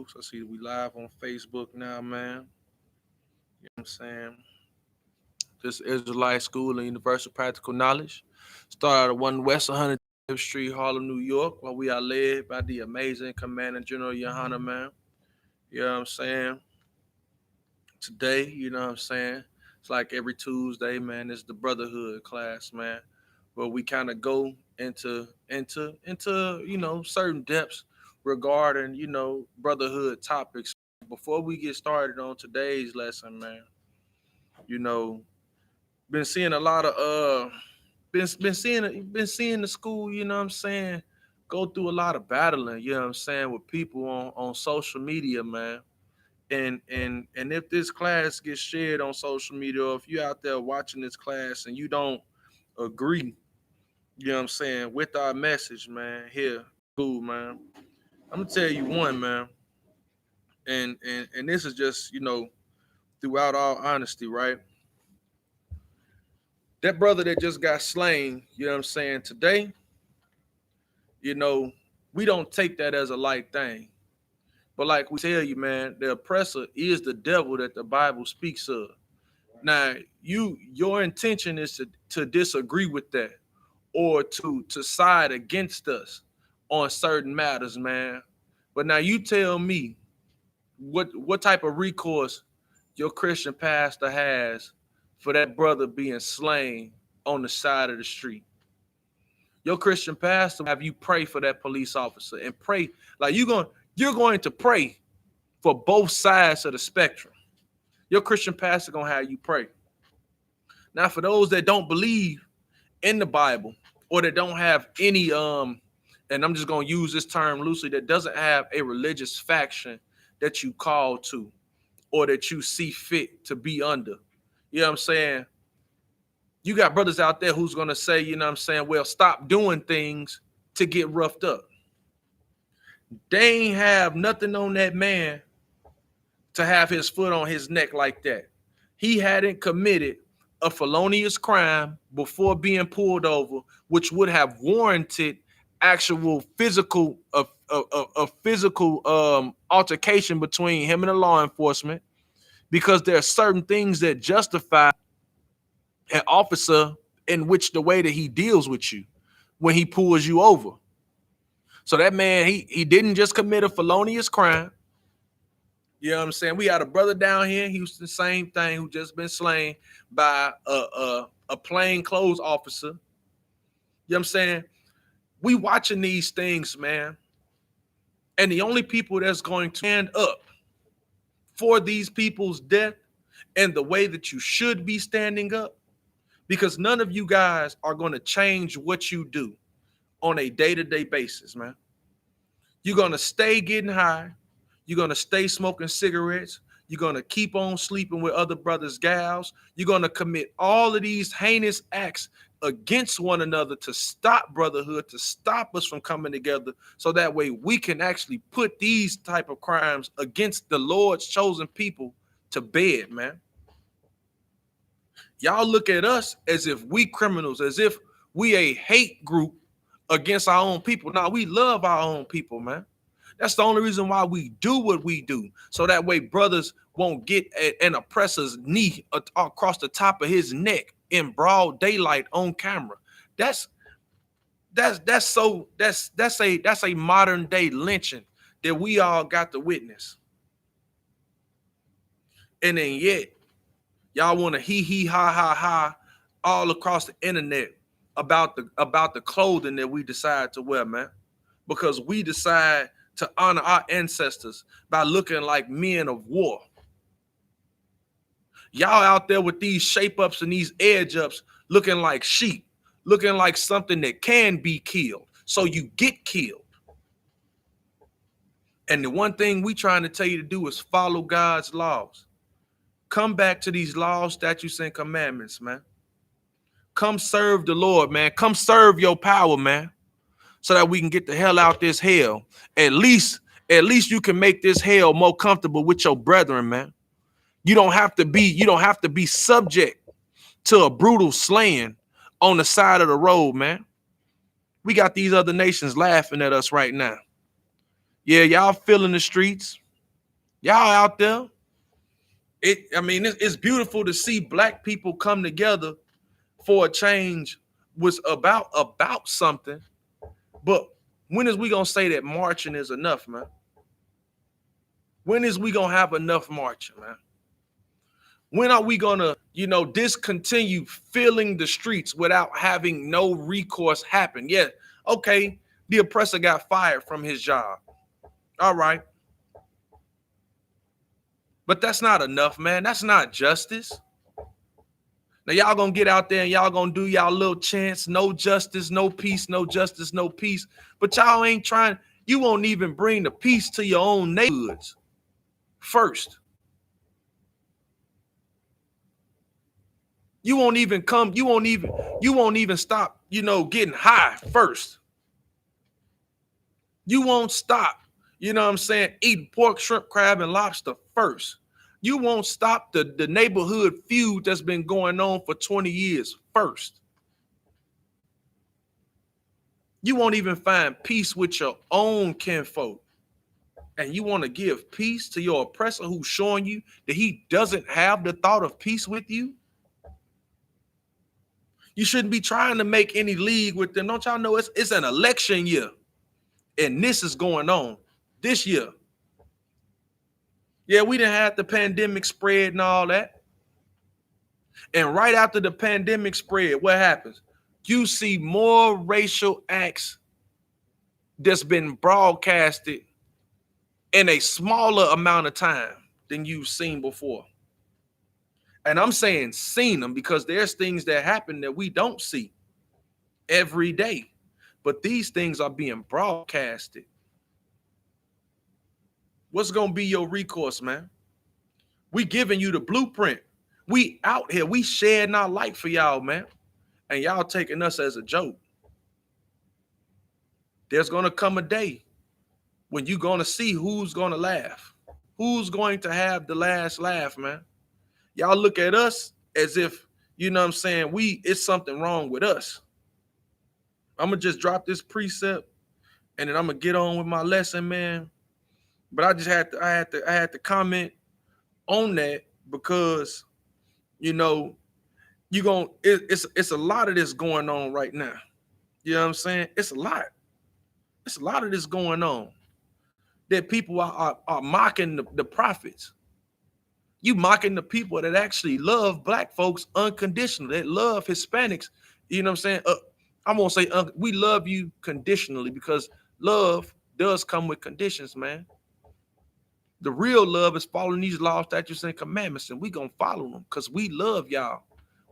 folks. I see we live on Facebook now, man. You know what I'm saying? This Israelite School and Universal Practical Knowledge. Started at 1 West 100th Street, Harlem, New York, where we are led by the amazing Commander General YAHANNA, man. You know what I'm saying? Today, you know what I'm saying? It's like every Tuesday, man. It's the Brotherhood class, man, where we kind of go into certain depths regarding brotherhood topics. Before we get started on today's lesson, man, you know, been seeing a lot of been seeing the school, you know what I'm saying, go through a lot of battling, you know what I'm saying, with people on social media, man. And if this class gets shared on social media, or if you out there watching this class and you don't agree, you know what I'm saying, with our message, man, here, cool, man. I'm gonna tell you one, man, and this is just, throughout all honesty, right? That brother that just got slain, you know what I'm saying, today, you know, we don't take that as a light thing. But like we tell you, man, the oppressor is the devil that the Bible speaks of. Now, your intention is to disagree with that, or to side against us on certain matters, man. But now you tell me what type of recourse your Christian pastor has for that brother being slain on the side of the street. Your Christian pastor will have you pray for that police officer, and pray like you're going to pray for both sides of the spectrum. Your Christian pastor gonna have you pray. Now, for those that don't believe in the Bible, or that don't have any and I'm just gonna use this term loosely, that doesn't have a religious faction that you call to, or that you see fit to be under. You know what I'm saying? You got brothers out there who's gonna say, you know what I'm saying, well, stop doing things to get roughed up. They ain't have nothing on that man to have his foot on his neck like that. He hadn't committed a felonious crime before being pulled over, which would have warranted actual physical altercation between him and the law enforcement, because there are certain things that justify an officer in which the way that he deals with you when he pulls you over. So that man, he didn't just commit a felonious crime. You know what I'm saying? We got a brother down here in Houston, same thing, who just been slain by a plain clothes officer. You know what I'm saying? We watching these things, man. And the only people that's going to stand up for these people's death and the way that you should be standing up, because none of you guys are going to change what you do on a day-to-day basis, man. You're going to stay getting high. You're going to stay smoking cigarettes. You're going to keep on sleeping with other brothers' gals. You're going to commit all of these heinous acts against one another to stop brotherhood, to stop us from coming together, so that way we can actually put these type of crimes against the Lord's chosen people to bed, man. Y'all look at us as if we criminals, as if we a hate group against our own people. Now, we love our own people, man. That's the only reason why we do what we do, so that way brothers won't get an oppressor's knee across the top of his neck in broad daylight on camera. That's a modern day lynching that we all got to witness. And then yet y'all want to hee ha ha ha all across the internet about the clothing that we decide to wear, man, because we decide to honor our ancestors by looking like men of war. Y'all out there with these shape ups and these edge ups looking like sheep, looking like something that can be killed, so you get killed. And the one thing we trying to tell you to do is follow God's laws. Come back to these laws, statutes, and commandments, man. Come serve the Lord, man. Come serve your power, man, so that we can get the hell out this hell. At least you can make this hell more comfortable with your brethren, man. You don't have to be subject to a brutal slaying on the side of the road, man. We got these other nations laughing at us right now. Yeah, y'all filling the streets. Y'all out there. It's beautiful to see black people come together for a change was about something. But when is we gonna say that marching is enough, man? When is we gonna have enough marching, man? When are we gonna, discontinue filling the streets without having no recourse happen? Yeah, okay, the oppressor got fired from his job. All right. But that's not enough, man. That's not justice. Now y'all gonna get out there and y'all gonna do y'all little chants, no justice, no peace, no justice, no peace. But y'all ain't trying, you won't even bring the peace to your own neighborhoods first. You won't even stop, getting high first. You won't stop, eating pork, shrimp, crab, and lobster first. You won't stop the neighborhood feud that's been going on for 20 years first. You won't even find peace with your own kinfolk. And you want to give peace to your oppressor who's showing you that he doesn't have the thought of peace with you? You shouldn't be trying to make any league with them. Don't y'all know it's an election year? And this is going on this year. Yeah, we didn't have the pandemic spread and all that. And right after the pandemic spread, what happens? You see more racial acts that's been broadcasted in a smaller amount of time than you've seen before. And I'm saying seen them because there's things that happen that we don't see every day. But these things are being broadcasted. What's going to be your recourse, man? We giving you the blueprint. We out here. We shedding our light for y'all, man. And y'all taking us as a joke. There's going to come a day when you're going to see who's going to laugh. Who's going to have the last laugh, man? Y'all look at us as if, it's something wrong with us. I'm going to just drop this precept and then I'm going to get on with my lesson, man. But I just had to comment on that because, it's a lot of this going on right now. You know what I'm saying? It's a lot. It's a lot of this going on that people are mocking the prophets. You mocking the people that actually love black folks unconditionally, that love Hispanics. You know what I'm saying? I'm going to say we love you conditionally because love does come with conditions, man. The real love is following these laws, statutes, and commandments, and we going to follow them because we love y'all.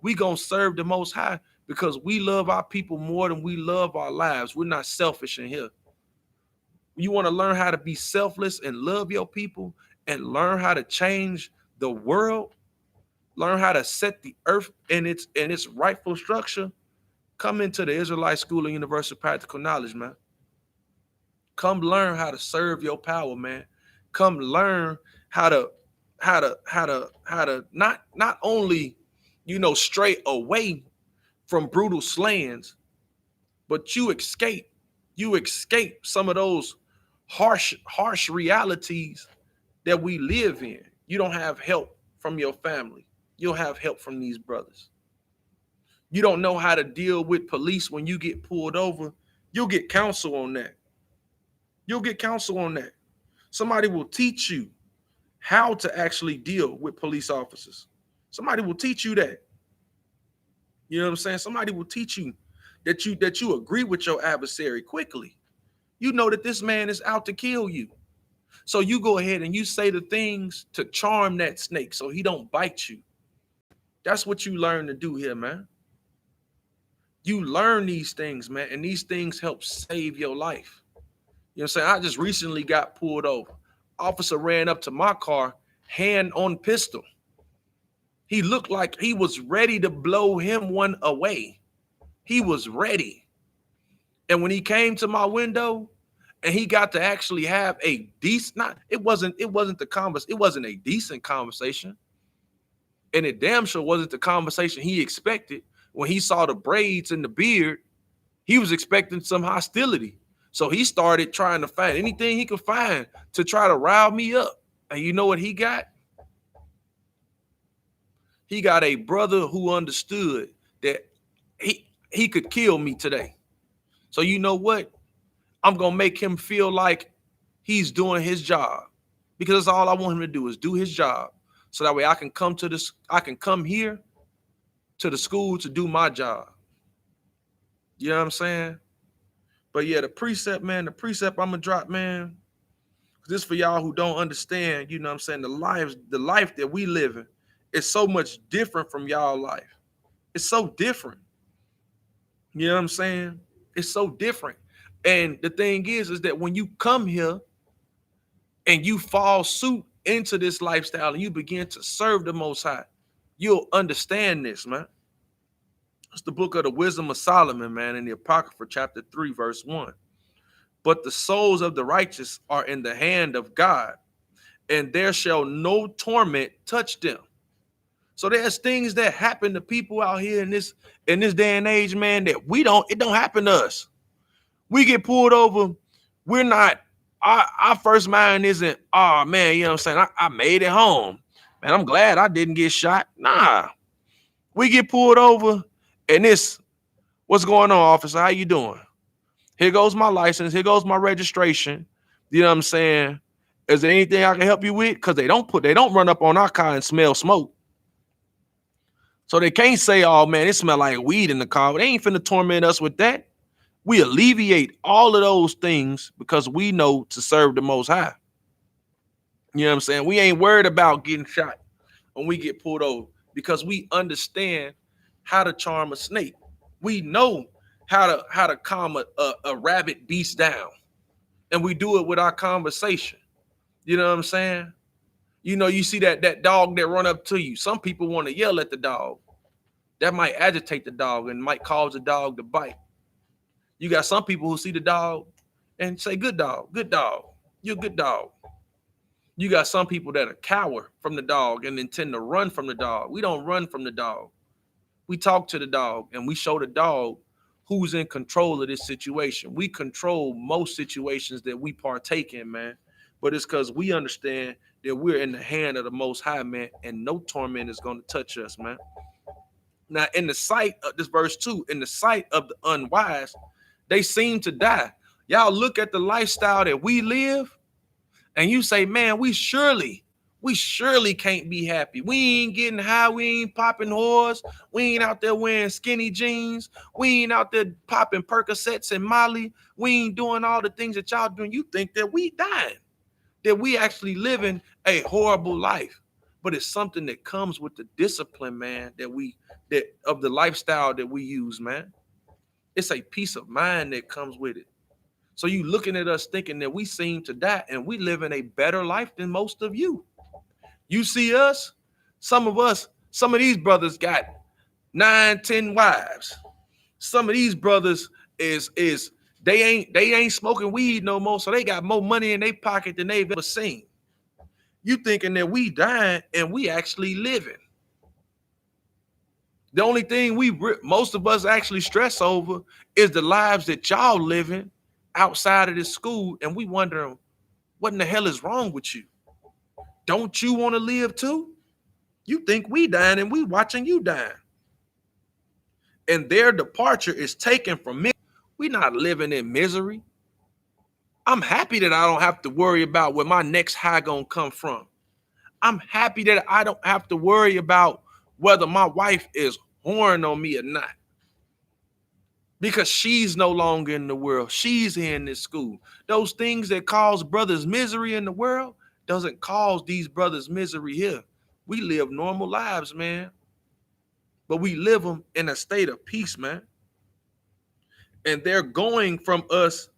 We going to serve the Most High because we love our people more than we love our lives. We're not selfish in here. You want to learn how to be selfless and love your people and learn how to change the world, learn how to set the earth in its rightful structure. Come into the Israelite School of Universal Practical Knowledge, man. Come learn how to serve your power, man. Come learn how to not only, stray away from brutal slayings, but you escape some of those harsh realities that we live in. You don't have help from your family. You don't have help from these brothers. You don't know how to deal with police when you get pulled over. You'll get counsel on that. Somebody will teach you how to actually deal with police officers. Somebody will teach you that. You know what I'm saying? Somebody will teach you that you agree with your adversary quickly. You know that this man is out to kill you. So you go ahead and you say the things to charm that snake so he don't bite you. That's what you learn to do here, man. You learn these things, man, and these things help save your life. You know what I'm saying? I just recently got pulled over. Officer ran up to my car, hand on pistol. He looked like he was ready to blow him one away. He was ready. And when he came to my window and he got to actually have a decent, it wasn't a decent conversation. And it damn sure wasn't the conversation he expected. When he saw the braids and the beard, he was expecting some hostility. So he started trying to find anything he could find to try to rile me up. And you know what he got? He got a brother who understood that he could kill me today. So you know what? I'm gonna make him feel like he's doing his job, because that's all I want him to do is do his job. So that way I can come to this, I can come here to the school to do my job. You know what I'm saying? But yeah, the precept, man, the precept I'm gonna drop, man. This for y'all who don't understand, you know what I'm saying? The life that we live in is so much different from y'all life. It's so different. You know what I'm saying? It's so different. And the thing is that when you come here and you fall suit into this lifestyle and you begin to serve the Most High, you'll understand this, man. It's the book of the Wisdom of Solomon, man, in the Apocrypha, chapter 3, verse 1. But the souls of the righteous are in the hand of God, and there shall no torment touch them. So there's things that happen to people out here in this day and age, man, that it don't happen to us. We get pulled over. We're not, our first mind isn't, oh man, you know what I'm saying? I made it home. Man, I'm glad I didn't get shot. Nah. We get pulled over and this, what's going on, officer? How you doing? Here goes my license. Here goes my registration. You know what I'm saying? Is there anything I can help you with? Because they don't run up on our car and smell smoke. So they can't say, oh man, it smell like weed in the car. They ain't finna torment us with that. We alleviate all of those things because we know to serve the Most High. You know what I'm saying? We ain't worried about getting shot when we get pulled over because we understand how to charm a snake. We know how to calm a rabid beast down. And we do it with our conversation. You know what I'm saying? You know, you see that dog that run up to you. Some people want to yell at the dog. That might agitate the dog and might cause the dog to bite. You got some people who see the dog and say, good dog, you're a good dog. You got some people that are cower from the dog and intend to run from the dog. We don't run from the dog. We talk to the dog and we show the dog who's in control of this situation. We control most situations that we partake in, man. But it's because we understand that we're in the hand of the Most High, man, and no torment is going to touch us, man. Now, in the sight of this verse 2, in the sight of the unwise, they seem to die. Y'all look at the lifestyle that we live, and you say, man, we surely can't be happy. We ain't getting high. We ain't popping whores. We ain't out there wearing skinny jeans. We ain't out there popping Percocets and Molly. We ain't doing all the things that y'all doing. You think that we dying, that we actually living a horrible life. But it's something that comes with the discipline, man, that of the lifestyle that we use, man. It's a peace of mind that comes with it. So you looking at us thinking that we seem to die and we live in a better life than most of you. You see us, some of these brothers got 9, 10 wives. Some of these brothers is they ain't smoking weed no more, so they got more money in their pocket than they've ever seen. You thinking that we dying and we actually living. The only thing most of us actually stress over is the lives that y'all living outside of this school, and we wondering what in the hell is wrong with you. Don't you want to live too? You think we dying and we watching you dying. And their departure is taken from me. We not living in misery. I'm happy that I don't have to worry about where my next high gonna come from. I'm happy that I don't have to worry about whether my wife is whoring on me or not. Because she's no longer in the world. She's here in this school. Those things that cause brothers misery in the world doesn't cause these brothers misery here. We live normal lives, man. But we live them in a state of peace, man. And they're going from us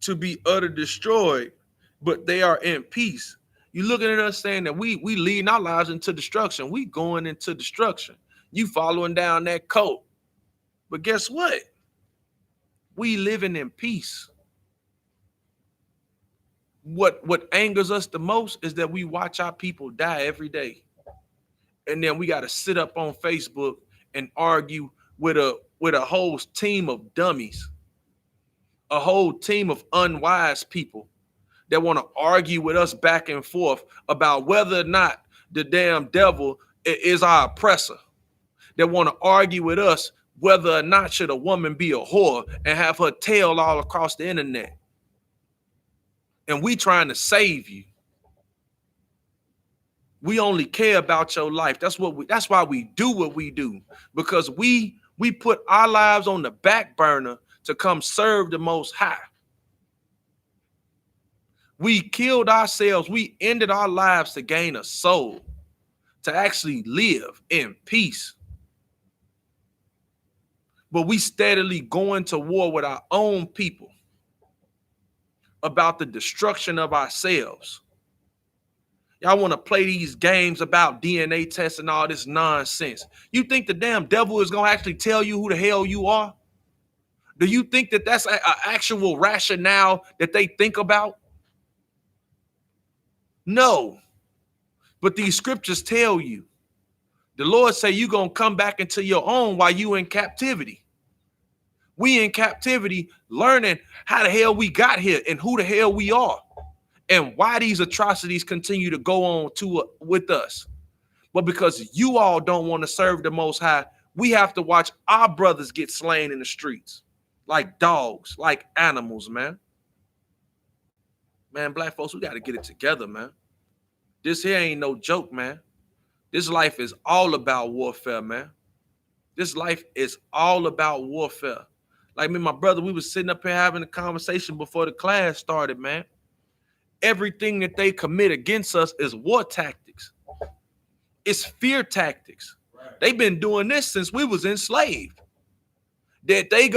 to be utterly destroyed, but they are in peace. You're looking at us saying that we leading our lives into destruction. We going into destruction. You following down that code. But guess what? We living in peace. What angers us the most is that we watch our people die every day. And then we got to sit up on Facebook and argue with a whole team of dummies, a whole team of unwise people that want to argue with us back and forth about whether or not the damn devil is our oppressor, that want to argue with us whether or not should a woman be a whore and have her tail all across the internet. And we trying to save you. We only care about your life. That's why we do what we do, because we put our lives on the back burner to come serve the Most High. We killed ourselves. We ended our lives to gain a soul, to actually live in peace. But we steadily going to war with our own people about the destruction of ourselves. Y'all want to play these games about DNA tests and all this nonsense. You think the damn devil is going to actually tell you who the hell you are? Do you think that that's an actual rationale that they think about? No. But these scriptures tell you. The Lord say you're going to come back into your own while you in captivity. We in captivity learning how the hell we got here and who the hell we are and why these atrocities continue to go on with us. But because you all don't want to serve the Most High, we have to watch our brothers get slain in the streets like dogs, like animals, man. Man, black folks, we got to get it together, man. This here ain't no joke, man. This life is all about warfare, man. This life is all about warfare. Like me and my brother, we was sitting up here having a conversation before the class started, man. Everything that they commit against us is war tactics. It's fear tactics. Right. They've been doing this since we was enslaved. That they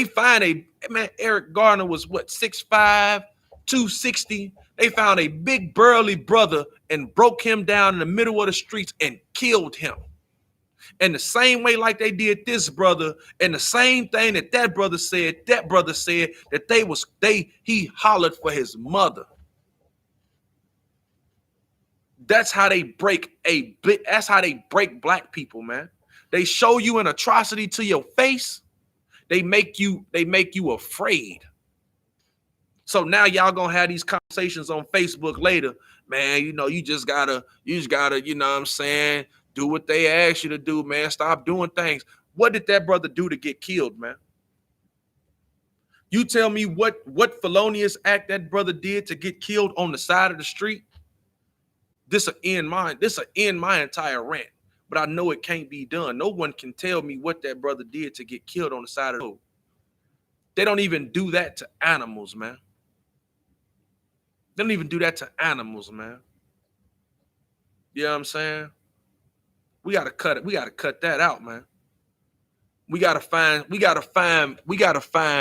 find Eric Garner was what, 6'5", 260. They found a big burly brother and broke him down in the middle of the streets and killed him. And the same way like they did this brother, and the same thing that brother said that he hollered for his mother. That's how they break black people, man. They show you an atrocity to your face. They make you afraid. So now y'all gonna have these conversations on Facebook later, man. You just gotta, you know what I'm saying, do what they ask you to do, man. Stop doing things. What did that brother do to get killed, man? You tell me what felonious act that brother did to get killed on the side of the street. This will end my entire rant, but I know it can't be done. No one can tell me what that brother did to get killed on the side of the road. They don't even do that to animals, man. They don't even do that to animals, man. You know what I'm saying? We gotta cut it. We gotta cut that out, man. We gotta find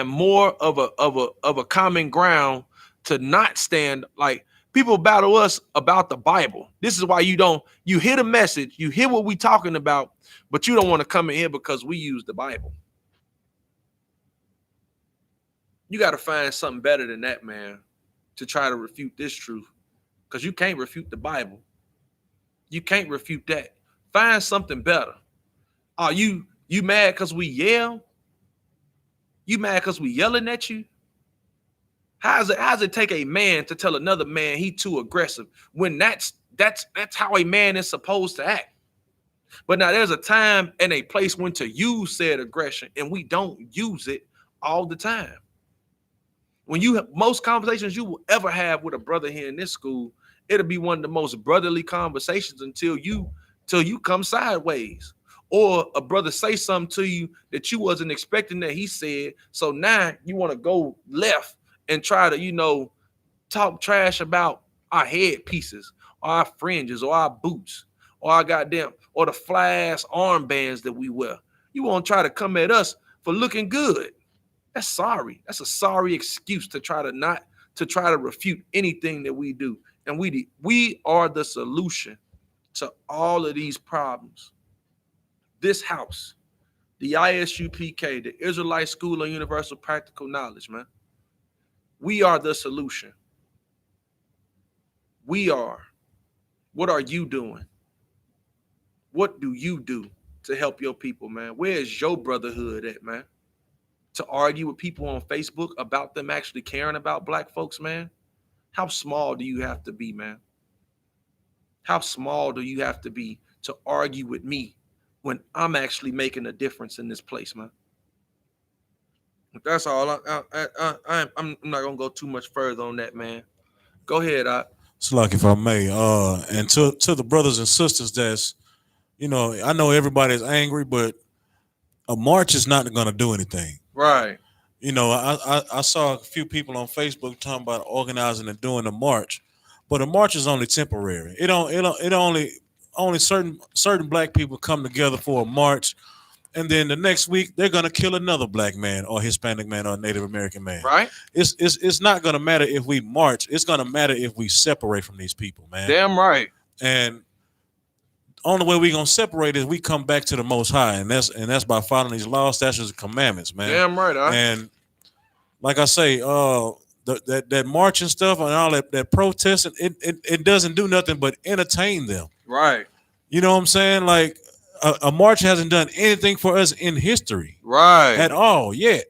more of a common ground to not stand like. People battle us about the Bible. This is why you hear the message, you hear what we talking about, but you don't want to come in here because we use the Bible. You got to find something better than that, man, to try to refute this truth, because you can't refute the Bible. You can't refute that. Find something better. Are you mad because we yell? You mad because we yelling at you? How's it take a man to tell another man he too aggressive when that's how a man is supposed to act? But now there's a time and a place when to use said aggression, and we don't use it all the time. Most conversations you will ever have with a brother here in this school, it'll be one of the most brotherly conversations until you come sideways, or a brother say something to you that you wasn't expecting that he said. So now you want to go left and try to, talk trash about our head pieces, or our fringes, or our boots, or our or the fly-ass armbands that we wear. You want to try to come at us for looking good. That's sorry. That's a sorry excuse to try to refute anything that we do. And we are the solution to all of these problems. This house, the I.S.U.P.K, the Israelite School of Universal Practical Knowledge, man. We are the solution. We are. What are you doing? What do you do to help your people, man? Where's your brotherhood at, man? To argue with people on Facebook about them actually caring about black folks, man? How small do you have to be, man? How small do you have to be to argue with me when I'm actually making a difference in this place, man? That's all. I'm not gonna go too much further on that, man. Go ahead, It's like if I may, and to the brothers and sisters that's, I know everybody's angry, but a march is not going to do anything. Right. I saw a few people on Facebook talking about organizing and doing a march, but a march is only temporary. It only certain black people come together for a march, and then the next week they're gonna kill another black man or Hispanic man or Native American man. Right. It's not gonna matter if we march. It's gonna matter if we separate from these people, man. Damn right. And only way we gonna separate is we come back to the Most High, and that's by following these laws, statutes, and commandments, man. Damn right. And like I say, that marching stuff and all that protesting, it doesn't do nothing but entertain them. Right. You know what I'm saying? Like a march hasn't done anything for us in history, right, at all yet.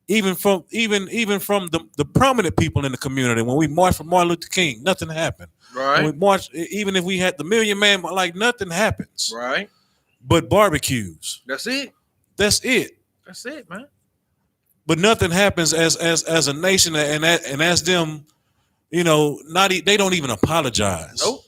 Even from the prominent people in the community, when we marched for Martin Luther King, nothing happened. Right. When we marched, even if we had the Million Man, like nothing happens. Right. But barbecues. That's it. That's it. That's it, man. But nothing happens as a nation, and as them, they don't even apologize. Nope.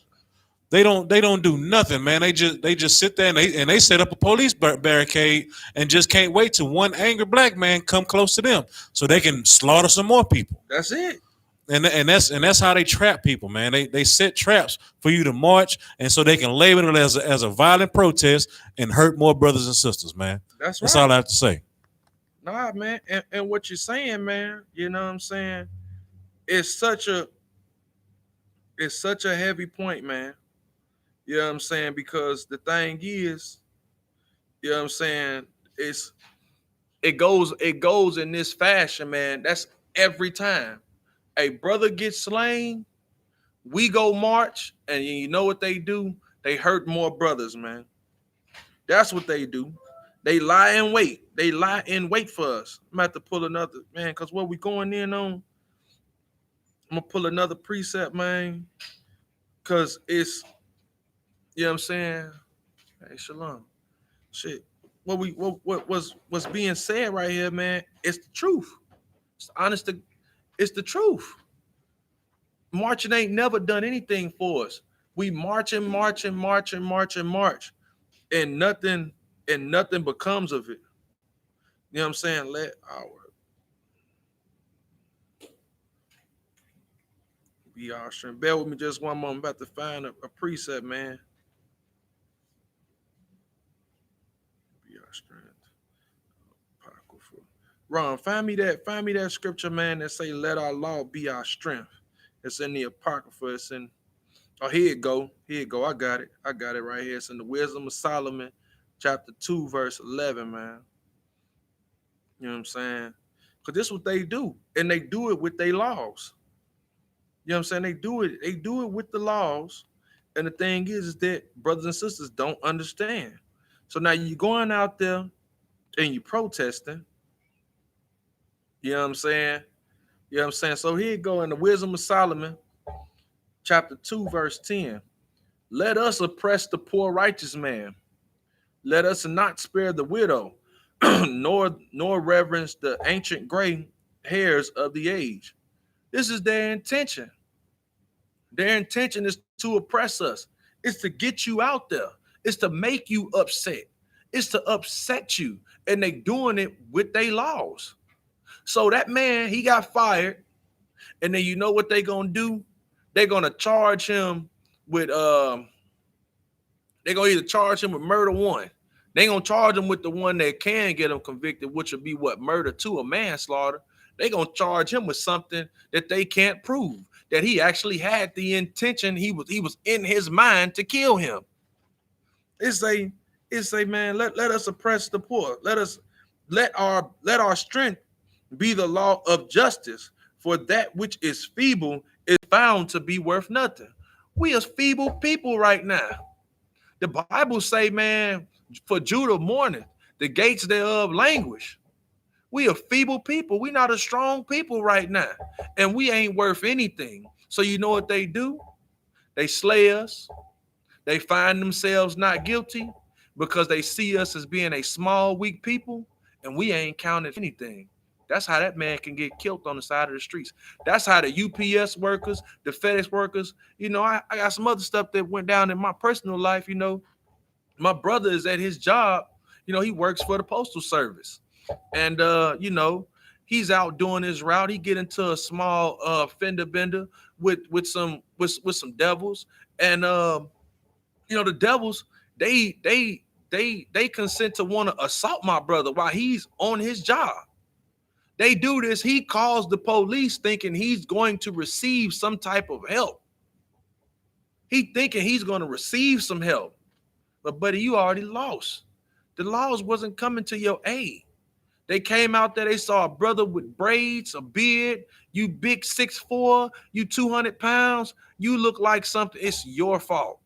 They don't do nothing, man. They just sit there and they set up a police barricade and just can't wait till one angry black man come close to them so they can slaughter some more people. That's it. And that's how they trap people, man. They set traps for you to march, and so they can label it as a violent protest and hurt more brothers and sisters, man. That's all I have to say. Nah, man, and what you're saying, man, you know what I'm saying? It's such a heavy point, man. You know what I'm saying? Because the thing is, you know what I'm saying, it goes in this fashion, man. That's every time a brother gets slain, we go march, and you know what they do? They hurt more brothers, man. That's what they do. They lie in wait. They lie in wait for us. I'm about to pull another, man, because what we going in on, I'm gonna pull another precept, man, because it's, you know what I'm saying? Hey, shalom. Shit. What's being said right here, man, it's the truth. It's the truth. Marching ain't never done anything for us. We march, and nothing becomes of it. You know what I'm saying? Let our be our strength. Bear with me just one moment. I'm about to find a precept, man. Be our strength. Ron, find me that scripture, man, that say, let our law be our strength. It's in the Apocrypha. It's in, oh, here it go. I got it right here. It's in the Wisdom of Solomon, chapter 2, verse 11, man. You know what I'm saying? Because this is what they do. And they do it with their laws. You know what I'm saying? They do it with the laws. And the thing is that brothers and sisters don't understand. So now you're going out there and you're protesting. You know what I'm saying? You know what I'm saying? So here you go in the Wisdom of Solomon, chapter 2, verse 10. Let us oppress the poor righteous man. Let us not spare the widow, nor reverence the ancient gray hairs of the age. This is their intention. Their intention is to oppress us. It's to get you out there. It's to make you upset. It's to upset you. And they doing it with their laws. So that man, he got fired. And then you know what they gonna do? They're gonna charge him with they're gonna either charge him with murder one. They gonna charge him with the one that can get him convicted, which would be what? Murder two or manslaughter. They gonna charge him with something that they can't prove, that he actually had the intention, he was in his mind to kill him. It's a man, let us oppress the poor. Let our strength be the law of justice, for that which is feeble is found to be worth nothing. We are feeble people right now. The Bible say, man, for Judah mourneth, the gates thereof languish. We are feeble people. We not a strong people right now. And we ain't worth anything. So you know what they do? They slay us. They find themselves not guilty because they see us as being a small, weak people, and we ain't counted anything. That's how that man can get killed on the side of the streets. That's how the UPS workers, the FedEx workers, I got some other stuff that went down in my personal life. My brother is at his job. He works for the Postal Service. And he's out doing his route. He get into a small fender bender with some devils. And the devils, they consent to want to assault my brother while he's on his job. They do this. He calls the police thinking he's going to receive some type of help. He thinking he's going to receive some help. But buddy, you already lost. The laws wasn't coming to your aid. They came out there, they saw a brother with braids, a beard, you big 6'4", you 200 pounds, you look like something, it's your fault.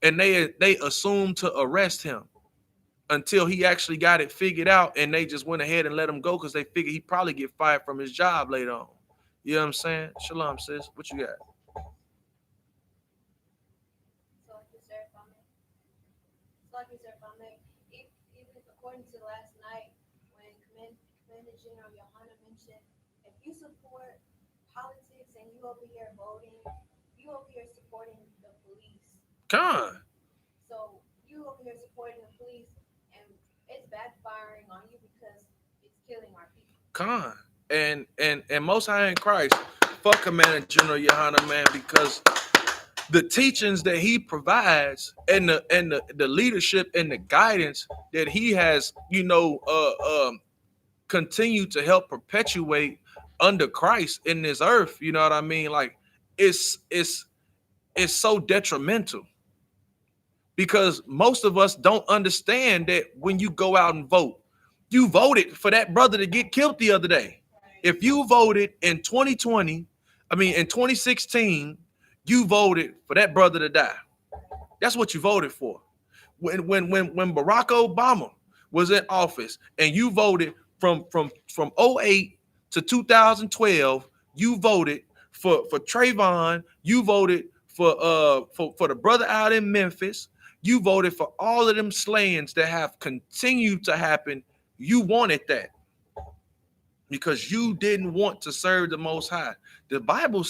And they assumed to arrest him until he actually got it figured out, and they just went ahead and let him go because they figured he'd probably get fired from his job later on. You know what I'm saying? Shalom, sis. What you got? Even according to last night, when Commander General YAHANNA mentioned, if you support politics and you over here voting, you over here supporting the police. Con. So you over here supporting the police, and it's backfiring on you because it's killing our people. Con. And Most High in Christ, fuck Commander General YAHANNA, man, because the teachings that he provides and the leadership and the guidance that he has, continued to help perpetuate under Christ in this earth, you know what I mean? Like it's so detrimental because most of us don't understand that when you go out and vote, you voted for that brother to get killed the other day. If you voted in 2016, you voted for that brother to die. That's what you voted for. When Barack Obama was in office and you voted from 08 to 2012, you voted for Trayvon, you voted for the brother out in Memphis, you voted for all of them slayings that have continued to happen. You wanted that because you didn't want to serve the Most High. The Bible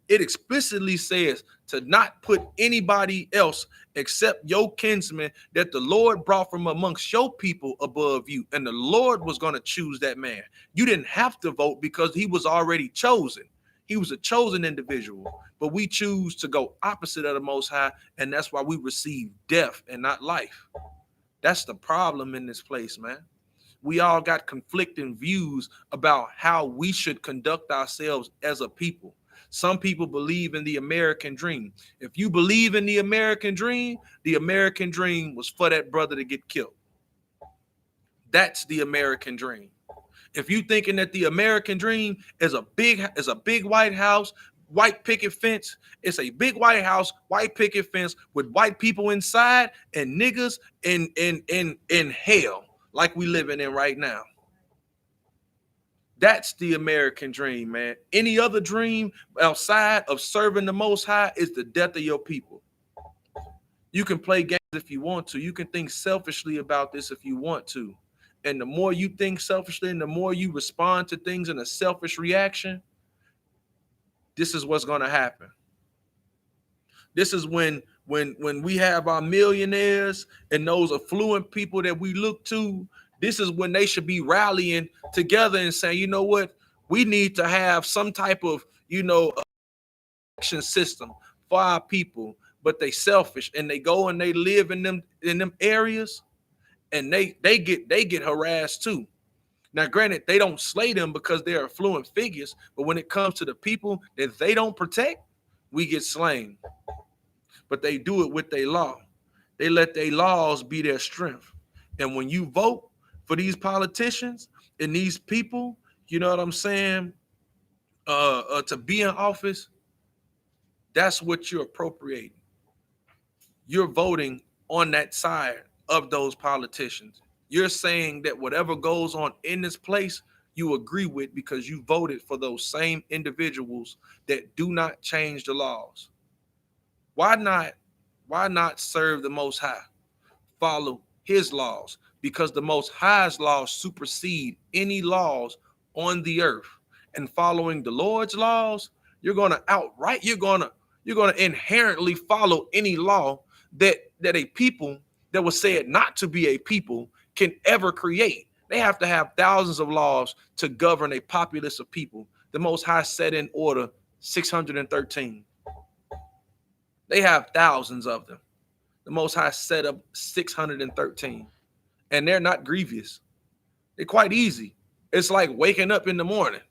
it explicitly says to not put anybody else except your kinsman that the Lord brought from amongst your people above you. And the Lord was going to choose that man. You didn't have to vote because he was already chosen. He was a chosen individual. But we choose to go opposite of the Most High, and that's why we receive death and not life. That's the problem in this place, man. We all got conflicting views about how we should conduct ourselves as a people. Some people believe in the American dream. If you believe in the American dream was for that brother to get killed. That's the American dream. If you thinking that the American dream is a big white house, white picket fence, it's a big white house, white picket fence with white people inside and niggas in hell like we living in right now. That's the American dream, man. Any other dream outside of serving the Most High is the death of your people. You can play games if you want to. You can think selfishly about this if you want to. And the more you think selfishly and the more you respond to things in a selfish reaction, this is what's going to happen. This is when we have our millionaires and those affluent people that we look to. This is when they should be rallying together and saying, you know what, we need to have some type of, action system for our people, but they selfish and they go and they live in them areas and they get harassed too. Now, granted, they don't slay them because they're affluent figures, but when it comes to the people that they don't protect, we get slain. But they do it with their law. They let their laws be their strength. And when you vote for these politicians and these people, you know what I'm saying, to be in office, that's what you're appropriating. You're voting on that side of those politicians. You're saying that whatever goes on in this place, you agree with because you voted for those same individuals that do not change the laws. Why not? Why not serve the Most High? Follow his laws, because the Most High's laws supersede any laws on the earth. And following the Lord's laws, you're gonna inherently follow any law that a people that was said not to be a people can ever create. They have to have thousands of laws to govern a populace of people. The Most High set in order 613. They have thousands of them. The Most High set up 613, and they're not grievous. They're quite easy. It's like waking up in the morning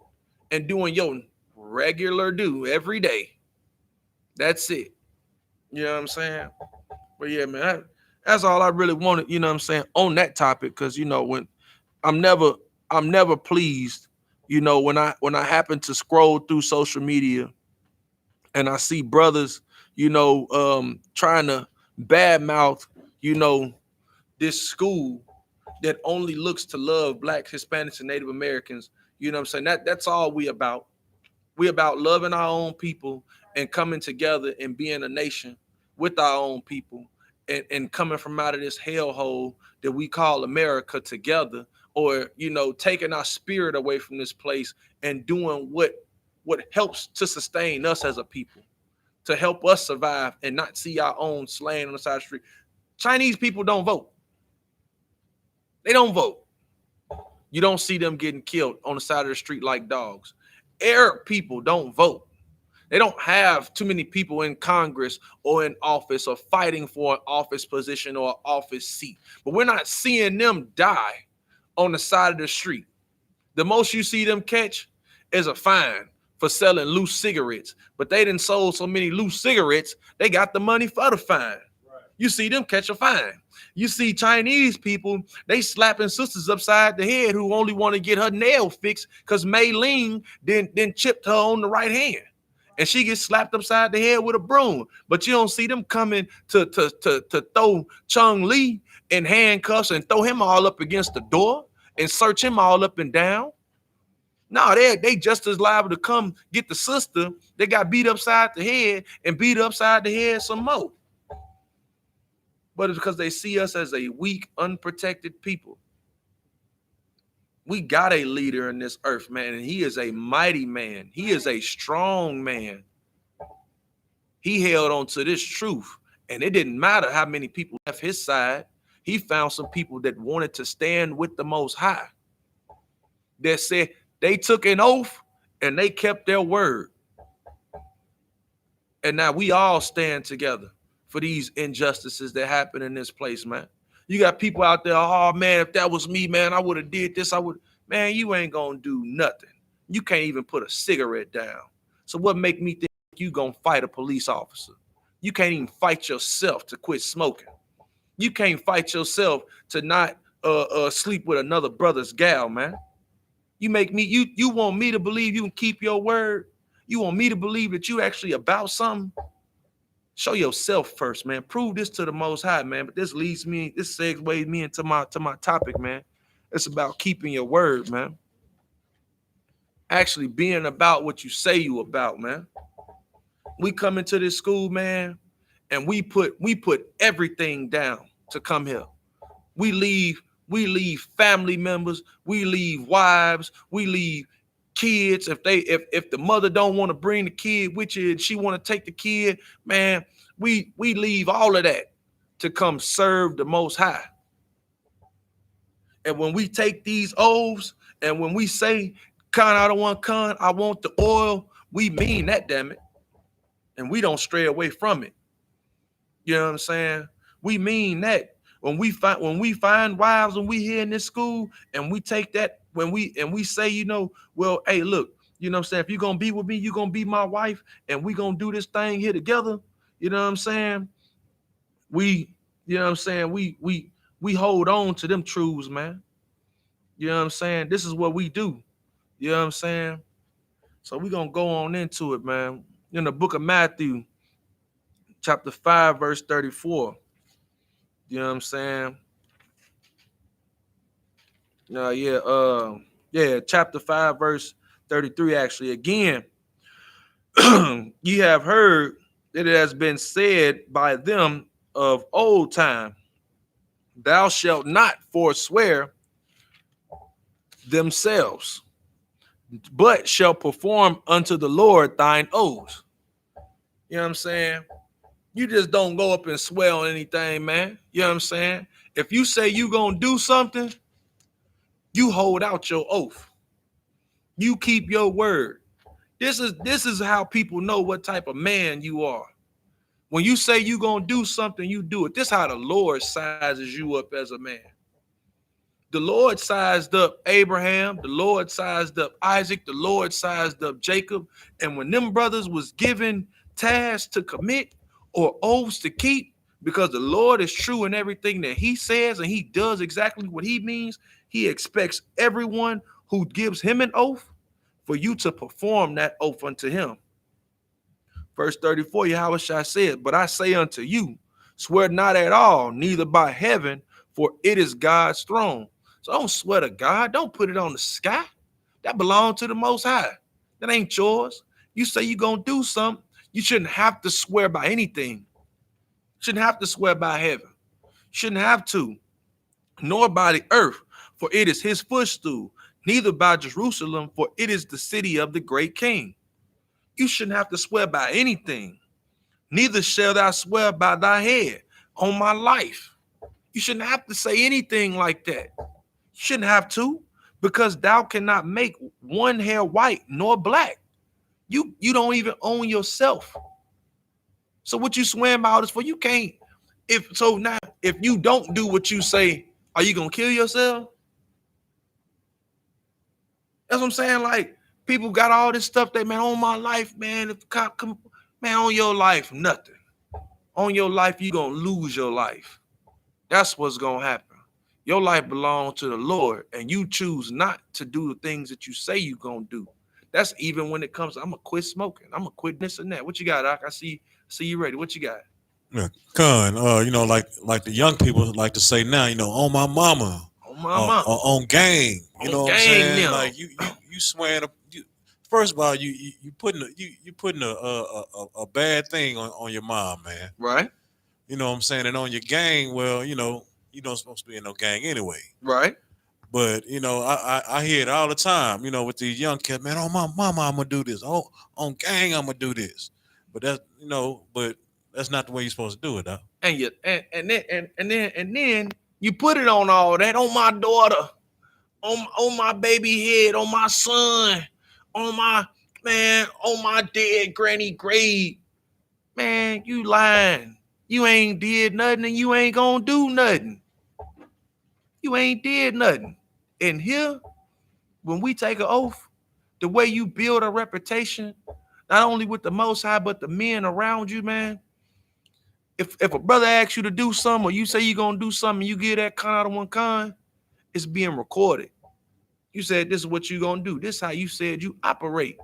and doing your regular do every day. That's it. You know what I'm saying? But yeah, man, that's all I really wanted. You know what I'm saying on that topic, because when I'm never I'm never pleased. When I happen to scroll through social media and I see brothers, trying to badmouth, you know, this school that only looks to love blacks, Hispanics, and Native Americans. You know what I'm saying? That's all we about. We about loving our own people and coming together and being a nation with our own people, and coming from out of this hellhole that we call America together, or taking our spirit away from this place and doing what helps to sustain us as a people, to help us survive and not see our own slain on the side of the street. Chinese people don't vote. They don't vote. You don't see them getting killed on the side of the street like dogs. Arab people don't vote. They don't have too many people in Congress or in office or fighting for an office position or an office seat. But we're not seeing them die on the side of the street. The most you see them catch is a fine for selling loose cigarettes. But they done sold so many loose cigarettes, they got the money for the fine. Right. You see them catch a fine. You see Chinese people, they slapping sisters upside the head who only want to get her nail fixed because Mei Ling then chipped her on the right hand. And she gets slapped upside the head with a broom. But you don't see them coming to throw Chung Lee in handcuffs and throw him all up against the door and search him all up and down. No, they just as liable to come get the sister that got beat upside the head and beat upside the head some more. But it's because they see us as a weak, unprotected people. We got a leader in this earth, man, and he is a mighty man. He is a strong man. He held on to this truth, and it didn't matter how many people left his side. He found some people that wanted to stand with the Most High, that said they took an oath and they kept their word. And now we all stand together for these injustices that happen in this place, man. You got people out there, oh man, if that was me, man, I would have did this. Man, you ain't gonna do nothing. You can't even put a cigarette down. So what make me think you gonna fight a police officer? You can't even fight yourself to quit smoking. You can't fight yourself to not sleep with another brother's gal, man. You want me to believe you can keep your word? You want me to believe that you actually about something? Show yourself first, man. Prove this to the Most High, man. But this segues me into my topic, man. It's about keeping your word, man. Actually being about what you say you about, man. We come into this school, man, and we put everything down to come here. We leave family members, we leave wives, we leave kids. If the mother don't want to bring the kid with you and she want to take the kid, man, we leave all of that to come serve the Most High. And when we take these oaths and when we say, "Con, I don't want con, I want the oil," we mean that, damn it. And we don't stray away from it. You know what I'm saying? We mean that. When we find wives when we here in this school and we take that, when we say, well, hey, look, you know what I'm saying? If you're going to be with me, you're going to be my wife and we going to do this thing here together. You know what I'm saying? We hold on to them truths, man. You know what I'm saying? This is what we do. You know what I'm saying? So we're going to go on into it, man. In the book of Matthew, chapter 5, verse 34. You know what I'm saying? Yeah, chapter 5, verse 33, actually. Again, ye have heard that it has been said by them of old time, thou shalt not forswear themselves, but shall perform unto the Lord thine oaths. You know what I'm saying? You just don't go up and swear on anything, man. You know what I'm saying? If you say you gonna do something, you hold out your oath. You keep your word. This is how people know what type of man you are. When you say you gonna do something, you do it. This is how the Lord sizes you up as a man. The Lord sized up Abraham. The Lord sized up Isaac. The Lord sized up Jacob. And when them brothers was given tasks to commit or oaths to keep, because the Lord is true in everything that he says and he does exactly what he means, he expects everyone who gives him an oath for you to perform that oath unto him. Verse 34, Yahushua said, but I say unto you, swear not at all, neither by heaven, for it is God's throne. So don't swear to God. Don't put it on the sky. That belongs to the Most High. That ain't yours. You say you're going to do something. You shouldn't have to swear by anything. You shouldn't have to swear by heaven. You shouldn't have to, nor by the earth, for it is his footstool, neither by Jerusalem, for it is the city of the great king. You shouldn't have to swear by anything. Neither shall thou swear by thy head on my life. You shouldn't have to say anything like that. You shouldn't have to, because thou cannot make one hair white nor black. You don't even own yourself. So what you swearing about is for you can't. If you don't do what you say, are you gonna kill yourself? That's what I'm saying. Like, people got all this stuff they, man, on my life, man. If the cop come, man, on your life, nothing. On your life, you're gonna lose your life. That's what's gonna happen. Your life belongs to the Lord, and you choose not to do the things that you say you're gonna do. That's even when it comes, I'm gonna quit smoking. I'm gonna quit this and that. What you got, Doc? I see you ready. What you got? Yeah, Con, like the young people like to say now, on my mama, On my mama. on gang, On know what I'm gang saying? now. Like you swearing. First of all, you putting a bad thing on your mom, man. Right. You know what I'm saying? And on your gang, well, you don't supposed to be in no gang anyway. Right. But I hear it all the time, with these young kids, man. Oh, my mama, I'm gonna do this. Oh, on gang, I'm gonna do this. But that's not the way you're supposed to do it, though. And then you put it on all that on my daughter, on my baby head, on my son, on my man, on my dead granny grave. Man, you lying. You ain't did nothing and you ain't gonna do nothing. You ain't did nothing. And here, when we take an oath, the way you build a reputation, not only with the Most High, but the men around you, man. If a brother asks you to do something, or you say you're gonna do something, you get that con out of one con, it's being recorded. You said this is what you're gonna do. This is how you said you operate.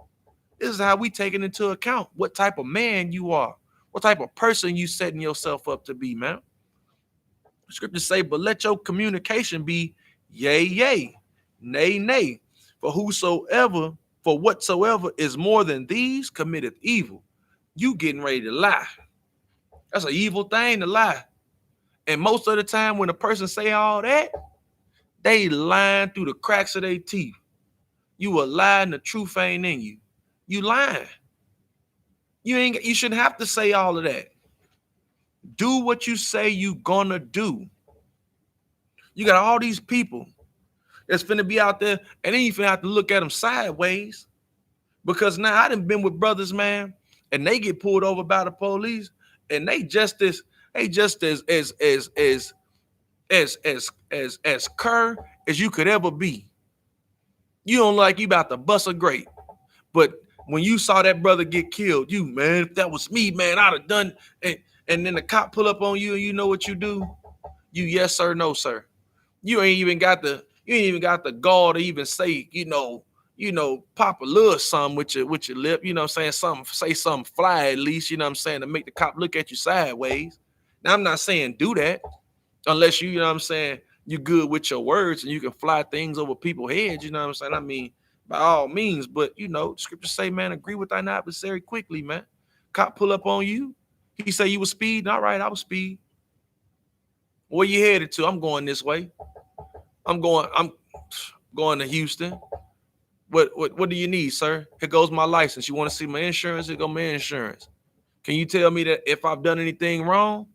This is how we taking into account what type of man you are, what type of person you setting yourself up to be, man. Scriptures say, but let your communication be yea, yea, nay, nay. For whatsoever is more than these committeth evil. You getting ready to lie. That's an evil thing to lie. And most of the time when a person say all that, they lying through the cracks of their teeth. You a lie and the truth ain't in you. You lying. You shouldn't have to say all of that. Do what you say you gonna do. You got all these people that's finna be out there, and then you finna have to look at them sideways. Because now I done been with brothers, man, and they get pulled over by the police, and they just as cur as you could ever be. You don't like you about to bust a grape. But when you saw that brother get killed, you, man, if that was me, man, I'd have done. And then the cop pull up on you, and you know what you do? You yes sir, no sir. You ain't even got the gall to even say, pop a little something with your lip, you know what I'm saying? Say something fly at least, you know what I'm saying, to make the cop look at you sideways. Now I'm not saying do that unless you know what I'm saying, you good with your words and you can fly things over people's heads, you know what I'm saying? I mean, by all means, but you know, scriptures say, man, agree with thine adversary quickly, man. Cop pull up on you. He say you was speeding. All right, I was speed. Where you headed to? I'm going this way. I'm going to Houston. What do you need, sir? Here goes my license. You want to see my insurance? Here go my insurance. Can you tell me that if I've done anything wrong?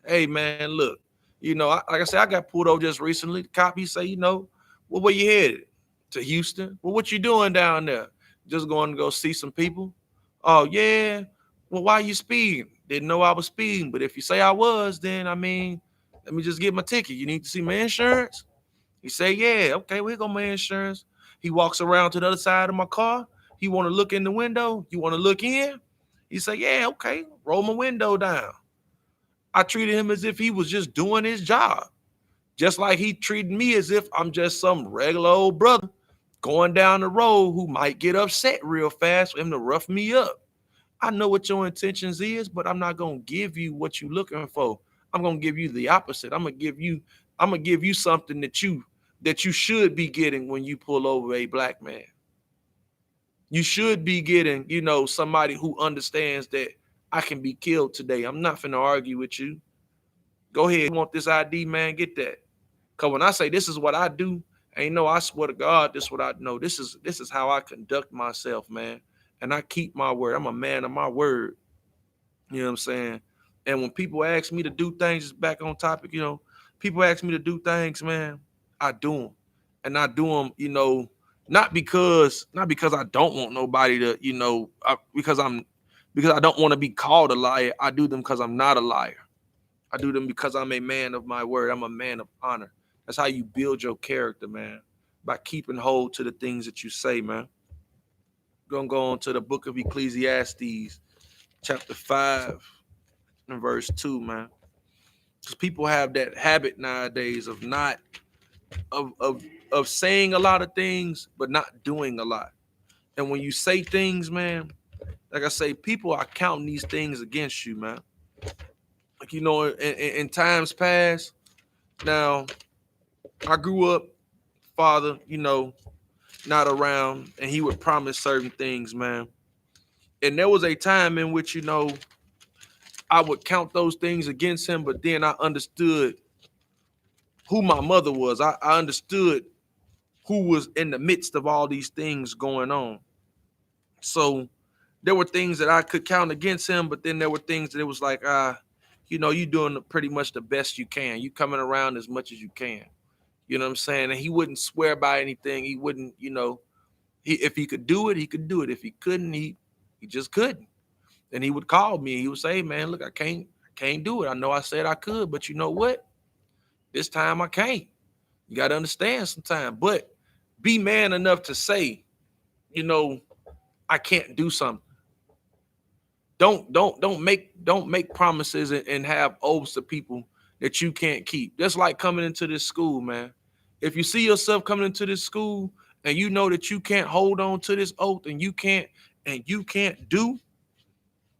Hey man, look, you know, like I said, I got pulled over just recently. The cop, he say, you know, well, where you headed? To Houston. Well, what you doing down there? Just going to go see some people. Oh yeah. Well, why you speeding? Didn't know I was speeding, but if you say I was, then I mean, let me just get my ticket. You need to see my insurance. He say, yeah, okay, well, here go my insurance. He walks around to the other side of my car. He want to look in the window. You want to look in? He say, yeah, okay, roll my window down. I treated him as if he was just doing his job, just like he treated me as if I'm just some regular old brother going down the road who might get upset real fast for him to rough me up. I know what your intentions is, but I'm not gonna give you what you're looking for. I'm gonna give you the opposite. I'm gonna give you something that you should be getting when you pull over a black man. You should be getting, you know, somebody who understands that I can be killed today. I'm not finna argue with you. Go ahead. You want this ID, man? Get that. Cause when I say this is what I do, ain't no, I swear to God, this is what I know. This is how I conduct myself, man. And I keep my word. I'm a man of my word. You know what I'm saying? And when people ask me to do things, just back on topic, you know, people ask me to do things, man, I do them. And I do them, you know, not because I don't want nobody to, you know, because I don't want to be called a liar. I do them because I'm not a liar. I do them because I'm a man of my word. I'm a man of honor. That's how you build your character, man. By keeping hold to the things that you say, man. Gonna go on to the book of Ecclesiastes, chapter 5 and verse 2, man. Because people have that habit nowadays of not of saying a lot of things, but not doing a lot. And when you say things, man, like I say, people are counting these things against you, man. Like, you know, in times past, now I grew up, father, you know, not around, and he would promise certain things, man. And there was a time in which, you know, I would count those things against him, but then I understood who my mother was. I understood who was in the midst of all these things going on. So there were things that I could count against him, but then there were things that it was like, you know, you doing pretty much the best you can. You coming around as much as you can. You know what I'm saying? And he wouldn't swear by anything. He wouldn't, you know, if he could do it, he could do it. If he couldn't, he just couldn't. And he would call me. He would say, hey, man, look, I can't do it. I know I said I could, but you know what? This time I can't. You got to understand sometimes. But be man enough to say, you know, I can't do something. Don't make promises and have oaths to people that you can't keep. That's like coming into this school, man. If you see yourself coming into this school and you know that you can't hold on to this oath and you can't do,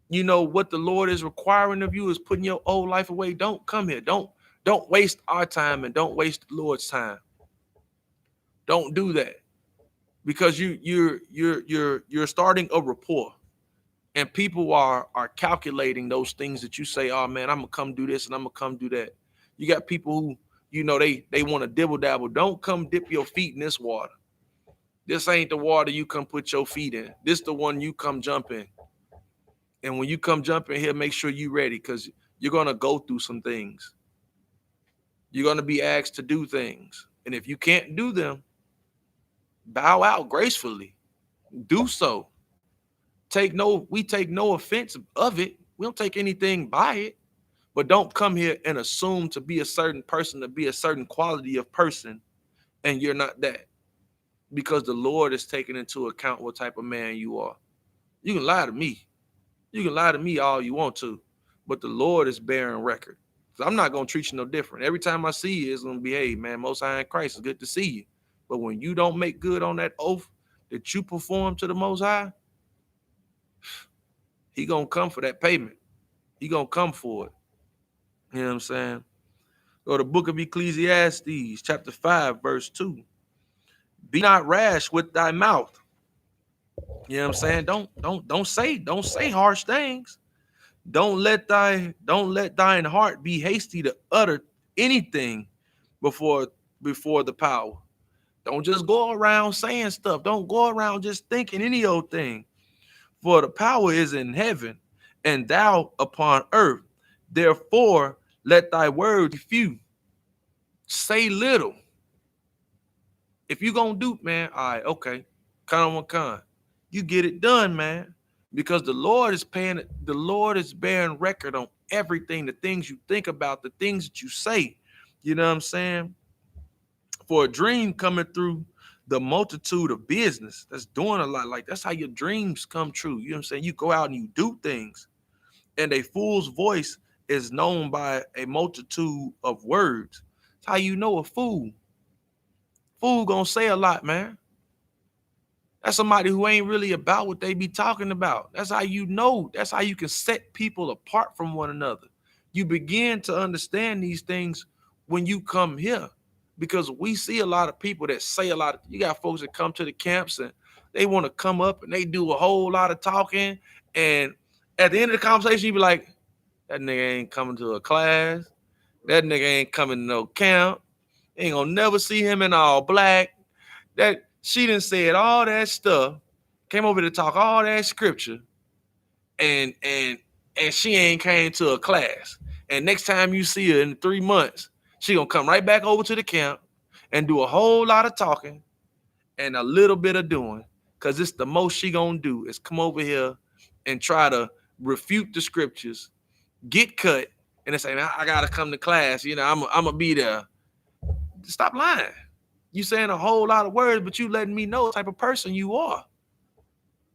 you know, what the Lord is requiring of you is putting your old life away. Don't come here. Don't waste our time and don't waste the Lord's time. Don't do that because you're starting a rapport. And people are calculating those things that you say, oh man, I'm gonna come do this and I'm gonna come do that. You got people who, you know, they want to dibble dabble. Don't come dip your feet in this water. This ain't the water you come put your feet in. This the one you come jump in. And when you come jump in here, make sure you're ready because you're gonna go through some things. You're gonna be asked to do things. And if you can't do them, bow out gracefully. Do so. We take no offense of it. We don't take anything by it, but don't come here and assume to be a certain person, to be a certain quality of person, and you're not that, because the Lord is taking into account what type of man you are. You can lie to me. You can lie to me all you want to, but the Lord is bearing record. So I'm not going to treat you no different. Every time I see you, it's going to be, hey, man, Most High in Christ, it's good to see you. But when you don't make good on that oath that you perform to the Most High, he gonna come for that payment. He gonna come for it. You know what I'm saying? Go to the book of Ecclesiastes, chapter 5, verse 2. Be not rash with thy mouth. You know what I'm saying? Don't say harsh things. Don't let thine heart be hasty to utter anything before the power. Don't just go around saying stuff. Don't go around just thinking any old thing. For the power is in heaven, and thou upon earth. Therefore, let thy words be few. Say little. If you gonna do, man, all right, okay. Con. You get it done, man. Because the Lord is bearing record on everything, the things you think about, the things that you say. You know what I'm saying? For a dream coming through the multitude of business, that's doing a lot. Like, that's how your dreams come true. You know what I'm saying? You go out and you do things. And a fool's voice is known by a multitude of words. That's how you know a fool. Fool gonna say a lot, man. That's somebody who ain't really about what they be talking about. That's how you know. That's how you can set people apart from one another. You begin to understand these things when you come here, because we see a lot of people that say a lot of, you got folks that come to the camps and they want to come up and they do a whole lot of talking. And at the end of the conversation, you be like, that nigga ain't coming to a class. That nigga ain't coming to no camp. Ain't gonna never see him in all black. That she done said all that stuff, came over to talk all that scripture, and she ain't came to a class. And next time you see her in 3 months, she gonna come right back over to the camp and do a whole lot of talking and a little bit of doing, because it's the most she gonna do is come over here and try to refute the scriptures, get cut, and then say, man, I gotta come to class. You know, I'm gonna be there. Stop lying. You saying a whole lot of words, but you letting me know the type of person you are.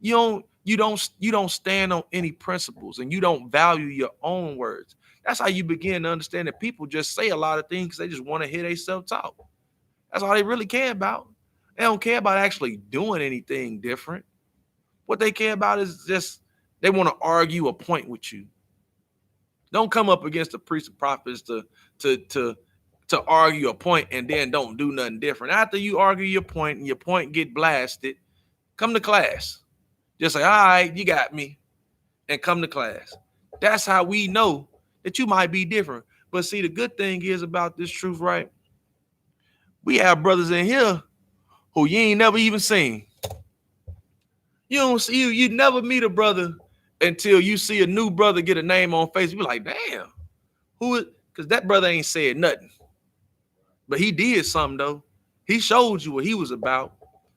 You don't stand on any principles, and you don't value your own words. That's how you begin to understand that people just say a lot of things. They just want to hear they self-talk. That's all they really care about. They don't care about actually doing anything different. What they care about is just they want to argue a point with you. Don't come up against the priests and prophets to argue a point and then don't do nothing different. After you argue your point and your point get blasted, come to class. Just say, all right, you got me, and come to class. That's how we know that you might be different. But see, the good thing is about this truth, right? We have brothers in here who you ain't never even seen. You don't see, you never meet a brother until you see a new brother get a name on Facebook. You're like, damn, who is, because that brother ain't said nothing. But he did something, though. He showed you what he was about.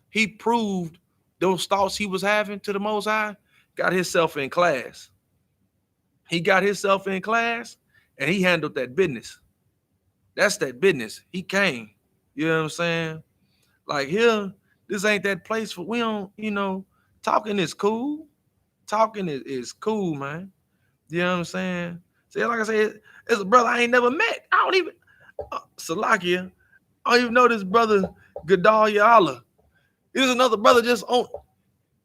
He proved those thoughts he was having to the Most High, got himself in class. He got himself in class, and he handled that business. That's that business. He came. You know what I'm saying? Like, here, this ain't that place for, we don't, talking is cool. Talking is cool, man. You know what I'm saying? See, like I said, it's a brother I ain't never met. I don't even, Salakia, I don't even know this brother, Gedalia Allah. There's another brother just on,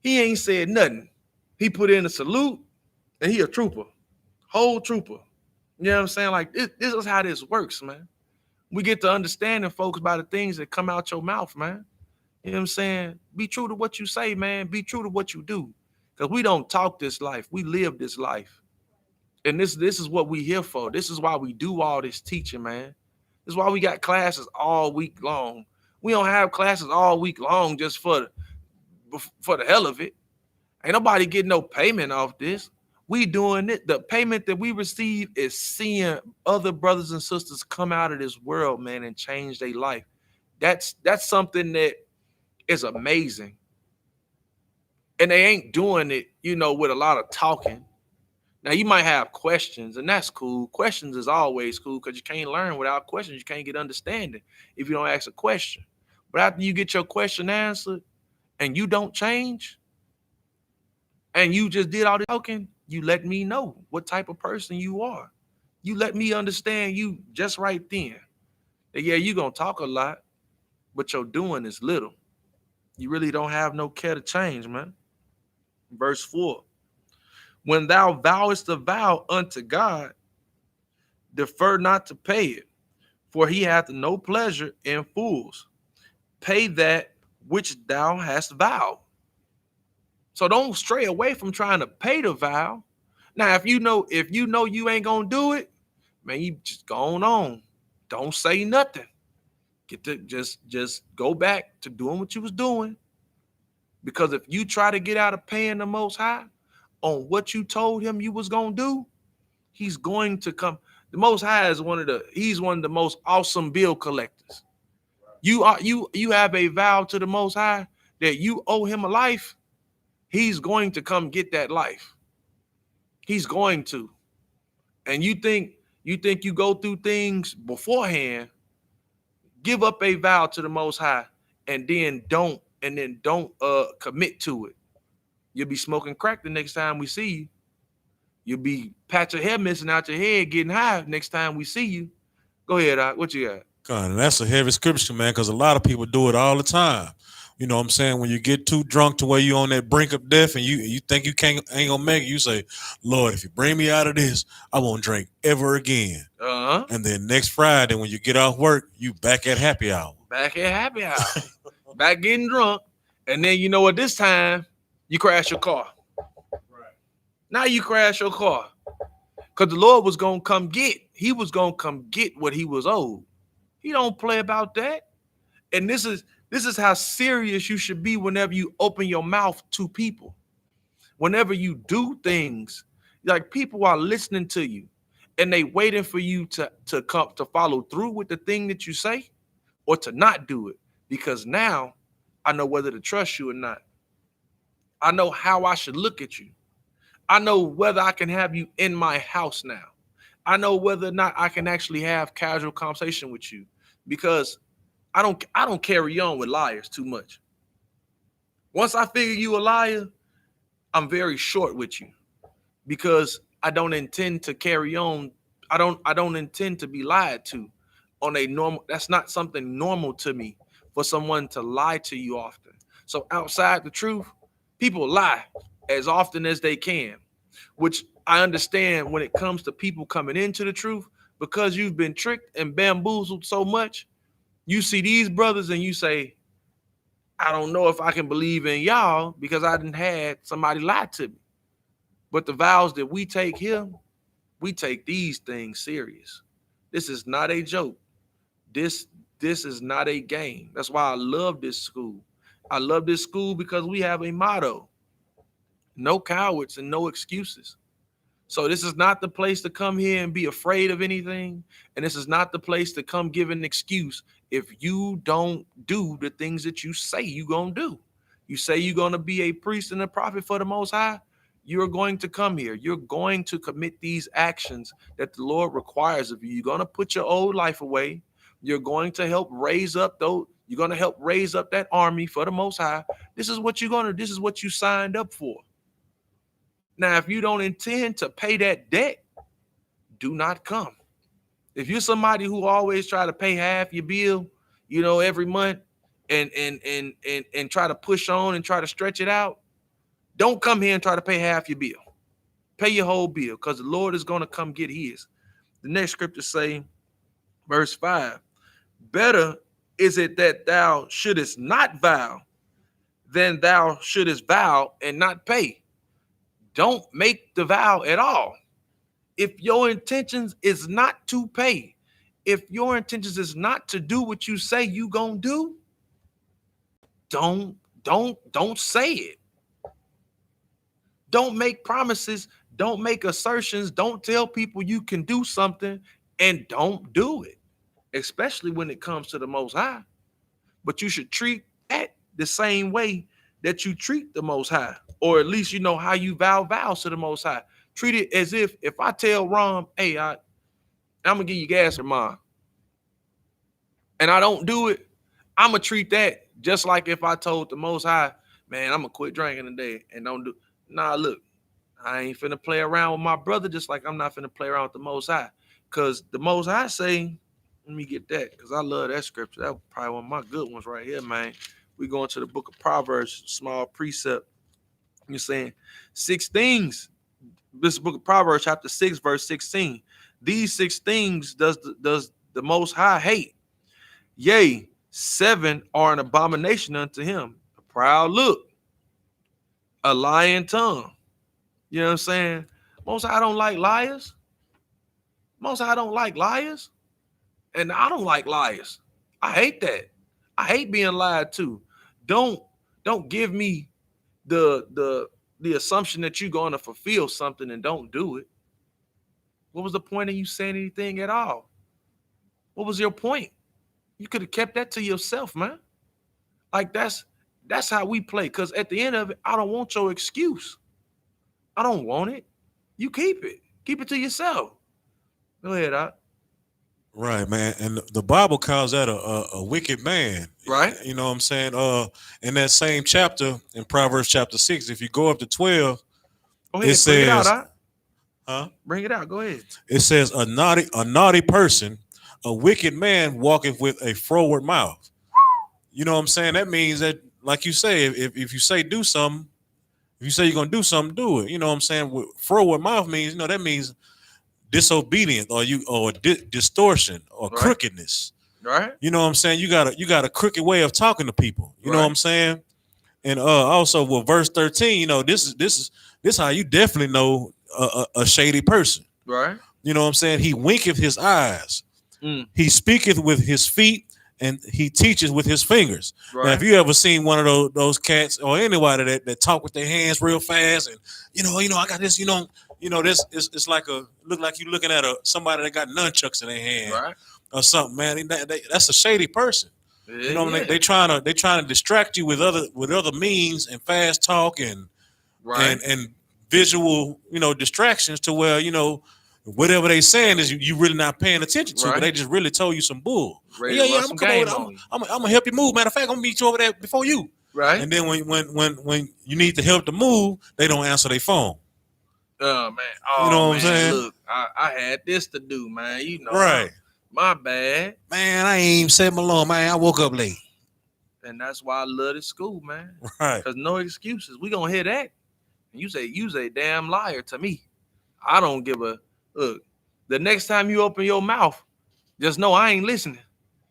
he ain't said nothing. He put in a salute, and he a trooper, whole trooper. You know what I'm saying? Like, this is how this works, man. We get to understanding folks by the things that come out your mouth, man. You know what I'm saying? Be true to what you say, man. Be true to what you do. Because we don't talk this life. We live this life. And this is what we here for. This is why we do all this teaching, man. This is why we got classes all week long. We don't have classes all week long just for the hell of it. Ain't nobody getting no payment off this. We doing it. The payment that we receive is seeing other brothers and sisters come out of this world, man, and change their life. That's something that is amazing. And they ain't doing it, with a lot of talking. Now, you might have questions, and that's cool. Questions is always cool, because you can't learn without questions. You can't get understanding if you don't ask a question. But after you get your question answered and you don't change, and you just did all the talking, you let me know what type of person you are. You let me understand you just right then. That, yeah, you're going to talk a lot, but your doing is little. You really don't have no care to change, man. Verse 4. When thou vowest a vow unto God, defer not to pay it, for he hath no pleasure in fools. Pay that which thou hast vowed. So don't stray away from trying to pay the vow. Now, if you know you ain't gonna do it, man, you just go on. Don't say nothing. Get to just go back to doing what you was doing. Because if you try to get out of paying the Most High on what you told him you was gonna do, he's going to come. The Most High is he's one of the most awesome bill collectors. You have a vow to the Most High that you owe him a life. He's going to come get that life. He's going to. And you think you go through things beforehand, give up a vow to the Most High, and then don't commit to it. You'll be smoking crack the next time we see you. You'll be patch your hair missing out your head, getting high next time we see you. Go ahead, Doc. What you got? God, and that's a heavy scripture, man, because a lot of people do it all the time. You know what I'm saying? When you get too drunk to where you on that brink of death and you think you ain't gonna make it, you say, Lord, if you bring me out of this, I won't drink ever again. And then next Friday, when you get off work, you back at happy hour. Back getting drunk. And then you know what? This time you crash your car. Right. Now you crash your car. Because the Lord was gonna come get. He was gonna come get what he was owed. He don't play about that. And this is how serious you should be whenever you open your mouth to people. Whenever you do things, like people are listening to you and they waiting for you to come to follow through with the thing that you say or to not do it. Because now I know whether to trust you or not. I know how I should look at you. I know whether I can have you in my house now. I know whether or not I can actually have casual conversation with you, because I don't carry on with liars too much. Once I figure you a liar, I'm very short with you, because I don't intend to carry on. I don't intend to be lied to on a normal. That's not something normal to me for someone to lie to you often. So outside the truth, people lie as often as they can, which I understand when it comes to people coming into the truth, because you've been tricked and bamboozled so much. You see these brothers and you say, I don't know if I can believe in y'all because I didn't had somebody lie to me. But the vows that we take here, we take these things serious. This is not a joke. This is not a game. That's why I love this school. I love this school because we have a motto: no cowards and no excuses. So this is not the place to come here and be afraid of anything. And this is not the place to come give an excuse if you don't do the things that you say you're going to do. You say you're going to be a priest and a prophet for the Most High. You're going to come here. You're going to commit these actions that the Lord requires of you. You're going to put your old life away. You're going to help raise up those. You're going to help raise up that army for the Most High. This is what you're going to. This is what you signed up for. Now, if you don't intend to pay that debt, do not come. If you're somebody who always try to pay half your bill, every month and try to push on and try to stretch it out, don't come here and try to pay half your bill. Pay your whole bill, because the Lord is going to come get his. The next scripture say, verse 5, better is it that thou shouldest not vow than thou shouldest vow and not pay. Don't make the vow at all. If your intentions is not to pay, if your intentions is not to do what you say you gonna do, don't say it. Don't make promises. Don't make assertions. Don't tell people you can do something and don't do it, especially when it comes to the Most High. But you should treat that the same way that you treat the Most High, or at least how you vows to the Most High. Treat it as if I tell Rom, hey, I'm gonna give you gas tomorrow, and I don't do it, I'm gonna treat that just like if I told the Most High, man, I'm gonna quit drinking today and don't do. Nah, look, I ain't finna play around with my brother, just like I'm not finna play around with the Most High, because the Most High say, let me get that, because I love that scripture. That was probably one of my good ones right here, man. We go into the book of Proverbs, small precept. You're saying 6 things. This book of Proverbs, chapter 6, verse 16. These 6 things does the Most High hate. Yea, 7 are an abomination unto him: a proud look, a lying tongue. You know what I'm saying? Most High don't like liars. Most High don't like liars. And I don't like liars. I hate that. I hate being lied to. Don't don't give me the assumption that you're going to fulfill something and don't do it. What was the point of you saying anything at all? What was your point? You could have kept that to yourself, man. Like that's how we play. Cause at the end of it, I don't want your excuse. I don't want it. You keep it. Keep it to yourself. Go ahead, Doc. Right, man. And the Bible calls that a wicked man. Right? You know what I'm saying? In that same chapter, in Proverbs chapter 6, if you go up to 12, Go it ahead. Bring it out, says, Doc. huh? Bring it out. Go ahead. It says a naughty person, a wicked man walketh with a froward mouth. You know what I'm saying? That means that, like you say, if you say do something, if you say you're gonna do something, do it. You know what I'm saying? With froward mouth means, that means disobedient or distortion or Right? crookedness. Right? You know what I'm saying? You got a crooked way of talking to people. You know what Right? I'm saying? And also with verse 13, this how you definitely know a shady person. Right? You know what I'm saying? He winketh his eyes. Mm. He speaketh with his feet, and he teaches with his fingers. Now, if Right? you ever seen one of those cats or anybody that talk with their hands real fast, and I got this, this it's like look like you looking at somebody that got nunchucks in their hand Right? or something, man. That's a shady person. You know, Yeah. they trying to distract you with other means and fast talk and Right? and visual, distractions to where, whatever they saying is you really not paying attention to, but Right? they just really told you some bull. Ready Yeah, to yeah, run I'm some gonna come over game there. on you. I'm gonna help you move. Matter of fact, I'm gonna meet you over there before you. Right? And then when you need to help to move, they don't answer their phone. Oh man. You Oh know what I'm man. saying? Look, I had this to do, man. Right. My bad. Man, I ain't even set my alarm, man. I woke up late. And that's why I love this school, man. Right. Cause no excuses. We gonna hear that. And you say a damn liar to me. I don't give a look. The next time you open your mouth, just know I ain't listening.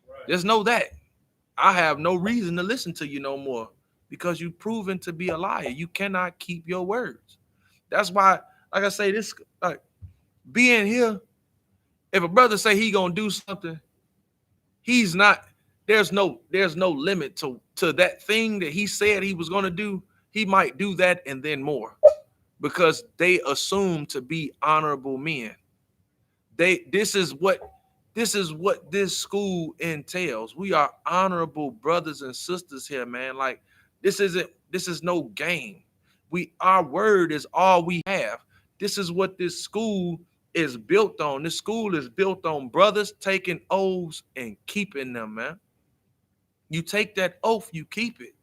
Right. Just know that. I have no reason to listen to you no more because you've proven to be a liar. You cannot keep your words. That's why, like I say, this like being here, if a brother say he gonna do something, he's not, there's no limit to that thing that he said he was gonna do. He might do that and then more because they assume to be honorable men. This is what this school entails. We are honorable brothers and sisters here, man. Like this is no game. Our word is all we have. This is what this school is built on. This school is built on brothers taking oaths and keeping them, man. You take that oath, you keep it.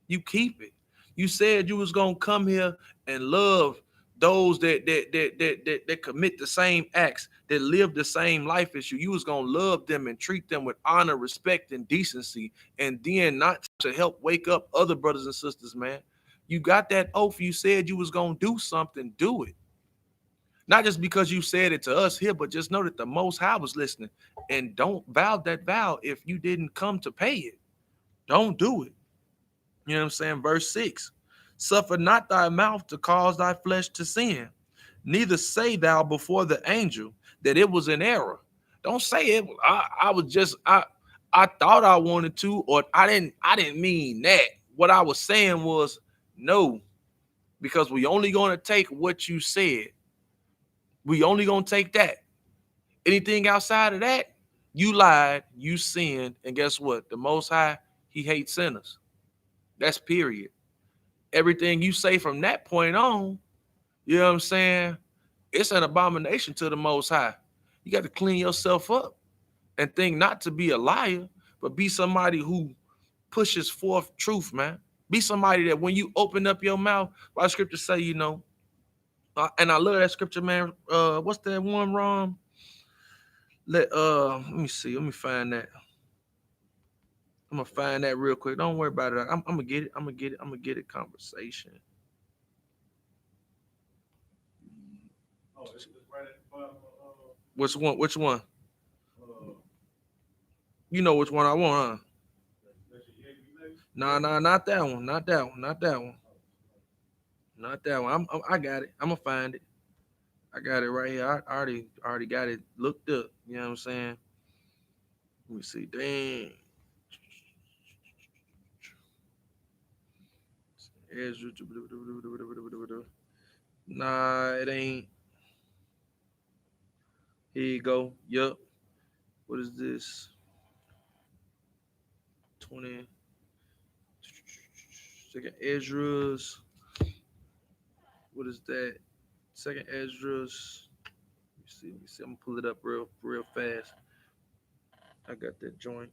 You keep it. You said you was gonna come here and love those that commit the same acts, that live the same life as you. You was gonna love them and treat them with honor, respect, and decency, and then not to help wake up other brothers and sisters, man. You got that oath. You said you was gonna do something, do it. Not just because you said it to us here, but just know that the Most High was listening. And don't vow that vow if you didn't come to pay it. Don't do it. You know what I'm saying? Verse 6. Suffer not thy mouth to cause thy flesh to sin. Neither say thou before the angel that it was an error. Don't say it. I was just I thought I wanted to, or I didn't mean that. What I was saying was no, because we only gonna take what you said. We only gonna take that. Anything outside of that, you lied, you sinned, and guess what? The Most High, he hates sinners. That's period. Everything you say from that point on, you know what I'm saying? It's an abomination to the Most High. You got to clean yourself up and think not to be a liar, but be somebody who pushes forth truth, man. Be somebody that when you open up your mouth, why scripture say, and I love that scripture, man. What's that one, Ron? Let me see. Let me find that. I'm gonna find that real quick. Don't worry about it. I'm gonna get it. I'm gonna get it. I'm gonna get it. Conversation. Oh, it's right at the bottom. Which one? Which one? You know which one I want, huh? Nah, not that one. Not that one. Not that one. Not that one. I got it. I'm gonna find it. I got it right here. I already got it looked up. You know what I'm saying? Let me see. Dang. Nah, it ain't. Here you go. Yup. What is this? 20. Second Ezra's. What is that? Second Ezra's. Let me see. Let me see. I'm gonna pull it up real fast. I got that joint.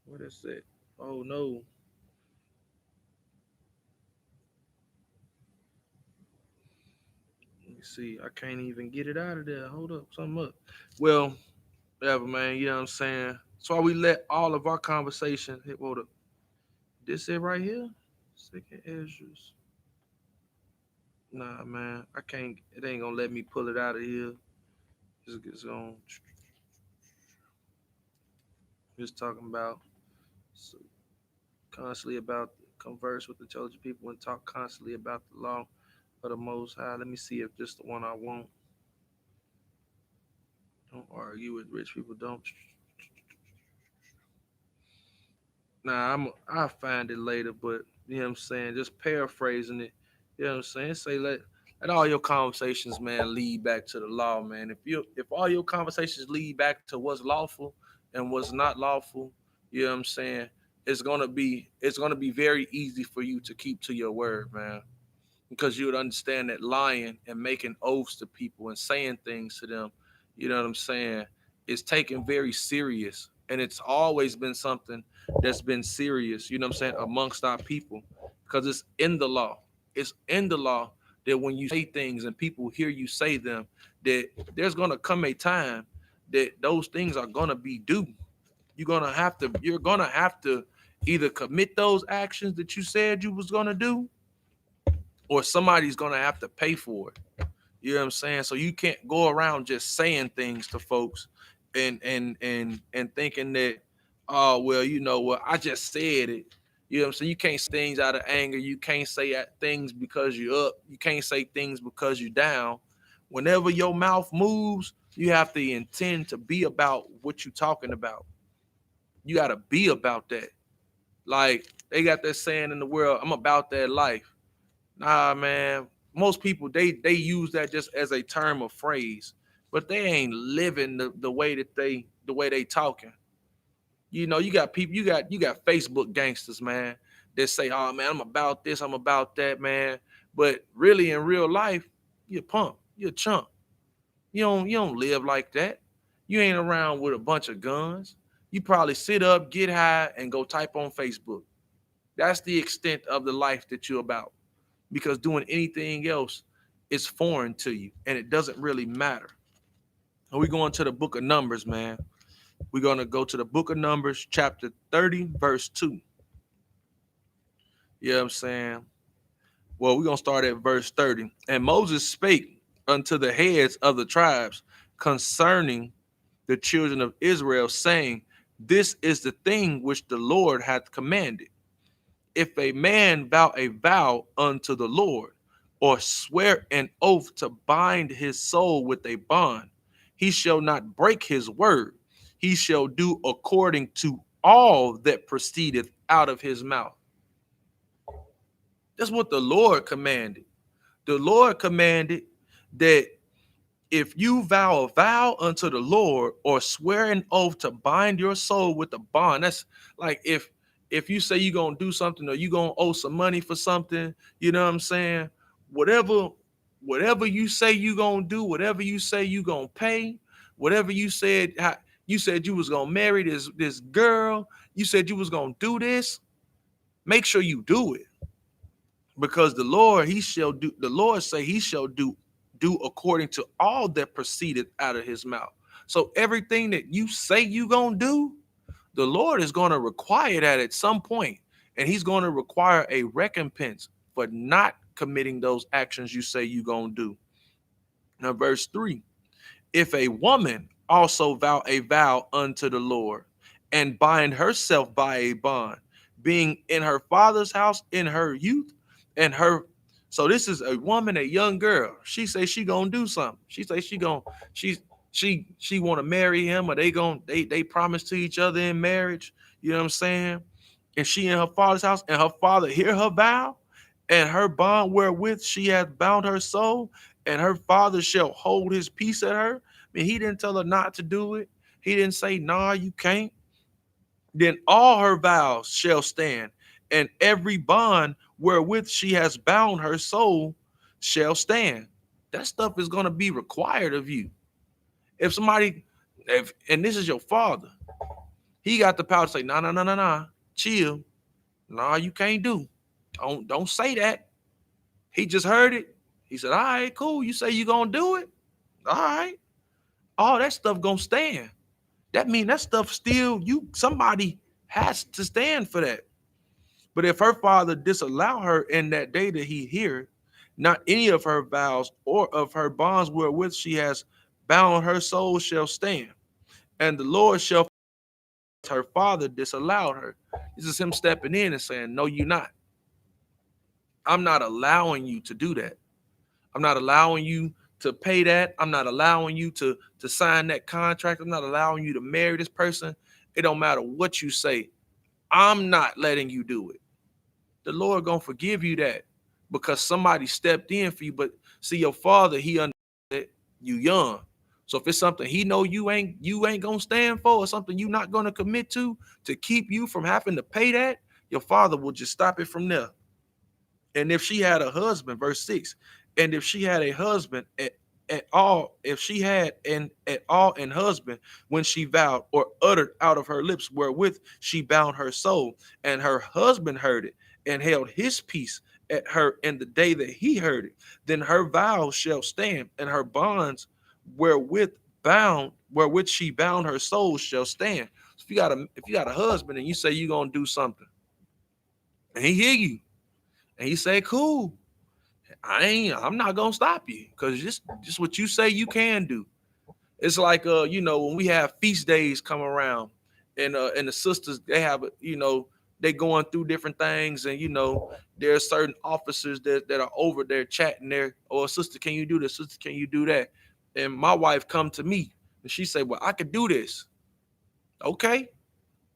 What is that? Oh no. Let me see. I can't even get it out of there. Hold up. Something up. Well, whatever, man. You know what I'm saying? That's why we let all of our conversations hit. Hold up. This it right here? Second Ezra's. Nah, man. I can't. It ain't gonna let me pull it out of here. It's gonna. Just talking about so constantly about converse with intelligent people and talk constantly about the law of the Most High. Let me see if this the one I want. Don't argue with rich people. Don't. Nah, I'll find it later, but you know what I'm saying? Just paraphrasing it. You know what I'm saying? Say let all your conversations, man, lead back to the law, man. If all your conversations lead back to what's lawful and what's not lawful, you know what I'm saying? It's gonna be very easy for you to keep to your word, man, because you would understand that lying and making oaths to people and saying things to them, you know what I'm saying, is taken very serious. And it's always been something that's been serious, you know what I'm saying, amongst our people because it's in the law. It's in the law that when you say things and people hear you say them, that there's going to come a time that those things are going to be due. You're going to have to either commit those actions that you said you was going to do, or somebody's gonna have to pay for it. You know what I'm saying? So you can't go around just saying things to folks and thinking that, oh well, you know what, I just said it. You know what I'm saying? You can't say things out of anger. You can't say things because you're up. You can't say things because you're down. Whenever your mouth moves, you have to intend to be about what you're talking about. You gotta be about that. Like they got that saying in the world, I'm about that life. Nah, man. Most people they use that just as a term of phrase, but they ain't living the way they talking. You know, you got people, you got Facebook gangsters, man, that say, "Oh man, I'm about this, I'm about that, man." But really, in real life, you're a punk, you're a chump. You don't live like that. You ain't around with a bunch of guns. You probably sit up, get high, and go type on Facebook. That's the extent of the life that you're about, because doing anything else is foreign to you and it doesn't really matter. And we're going to the book of Numbers, man. We're going to go to the book of Numbers, chapter 30, verse 2. You know what I'm saying? Well, we're going to start at verse 30. And Moses spake unto the heads of the tribes concerning the children of Israel, saying, This is the thing which the Lord hath commanded. If a man vow a vow unto the Lord, or swear an oath to bind his soul with a bond, he shall not break his word. He shall do according to all that proceedeth out of his mouth. That's what the Lord commanded. The Lord commanded that if you vow a vow unto the Lord or swear an oath to bind your soul with a bond, that's like if you say you're gonna do something or you're gonna owe some money for something, you know what I'm saying? Whatever, whatever you say you gonna do, whatever you say you gonna pay, whatever you said, you said you was gonna marry this girl, you said you was gonna do this, make sure you do it, because the Lord say he shall do according to all that proceeded out of his mouth. So everything that you say you gonna do, the Lord is gonna require that at some point, and he's gonna require a recompense for not committing those actions you say you gonna do. Now, verse 3, if a woman also vow a vow unto the Lord, and bind herself by a bond, being in her father's house in her youth, and her. So this is a woman, a young girl. She say she gonna do something. She say she she want to marry him, or they promise to each other in marriage. You know what I'm saying? And she in her father's house, and her father hear her vow, and her bond wherewith she hath bound her soul, and her father shall hold his peace at her. I mean, he didn't tell her not to do it. He didn't say, nah, you can't. Then all her vows shall stand, and every bond wherewith she has bound her soul shall stand. That stuff is going to be required of you. If somebody, if and this is your father, he got the power to say, nah, nah, nah, nah, nah, chill. Nah, you can't do. Don't say that. He just heard it. He said, all right, cool. You say you gonna do it. All right. All that stuff gonna stand. That mean that stuff still, somebody has to stand for that. But if her father disallow her in that day that he hear, not any of her vows or of her bonds wherewith she has bound her soul shall stand, and the Lord shall her father disallowed her. This is him stepping in and saying, no, you're not. I'm not allowing you to do that. I'm not allowing you to pay that. I'm not allowing you to sign that contract. I'm not allowing you to marry this person. It don't matter what you say. I'm not letting you do it. The Lord gonna forgive you that because somebody stepped in for you. But see, your father, he understood you young. So if it's something he know you ain't gonna stand for, or something you not gonna commit to keep you from having to pay that, your father will just stop it from there. And if she had a husband, verse 6, and if she had a husband at all, if she had an at all an husband when she vowed or uttered out of her lips wherewith she bound her soul, and her husband heard it and held his peace at her in the day that he heard it, then her vows shall stand, and her bonds wherewith wherewith she bound her soul shall stand. So if you got a husband and you say you're gonna do something, and he hear you, and he say, cool, I'm not gonna stop you because just what you say you can do. It's like when we have feast days come around, and the sisters they have they going through different things, and there are certain officers that are over there chatting there, or sister, can you do this? Sister, can you do that? And my wife come to me and she say, well, I could do this. Okay,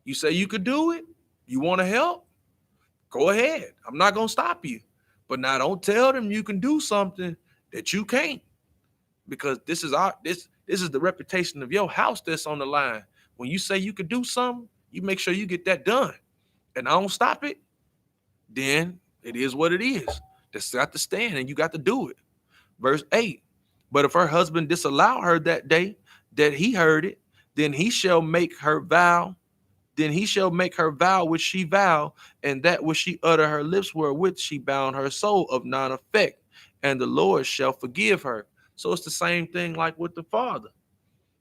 you say you could do it. You want to help? Go ahead. I'm not gonna stop you. But now don't tell them you can do something that you can't, because this is the reputation of your house that's on the line. When you say you could do something, you make sure you get that done. And I don't stop it, then it is what it is. That's got to stand and you got to do it. Verse 8. But if her husband disallow her that day that he heard it, then he shall make her vow which she vow, and that which she utter her lips wherewith she bound her soul of non effect, and the Lord shall forgive her. So it's the same thing like with the father,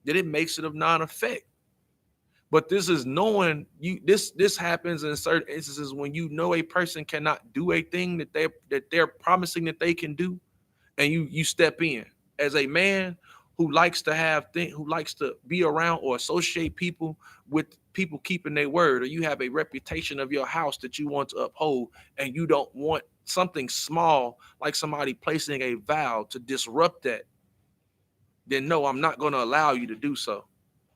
that it makes it of non effect. But this is knowing you. This happens in certain instances when you know a person cannot do a thing that they're promising that they can do, and you step in as a man who likes to be around or associate people with people keeping their word, or you have a reputation of your house that you want to uphold, and you don't want something small like somebody placing a vow to disrupt that, then no, I'm not going to allow you to do so.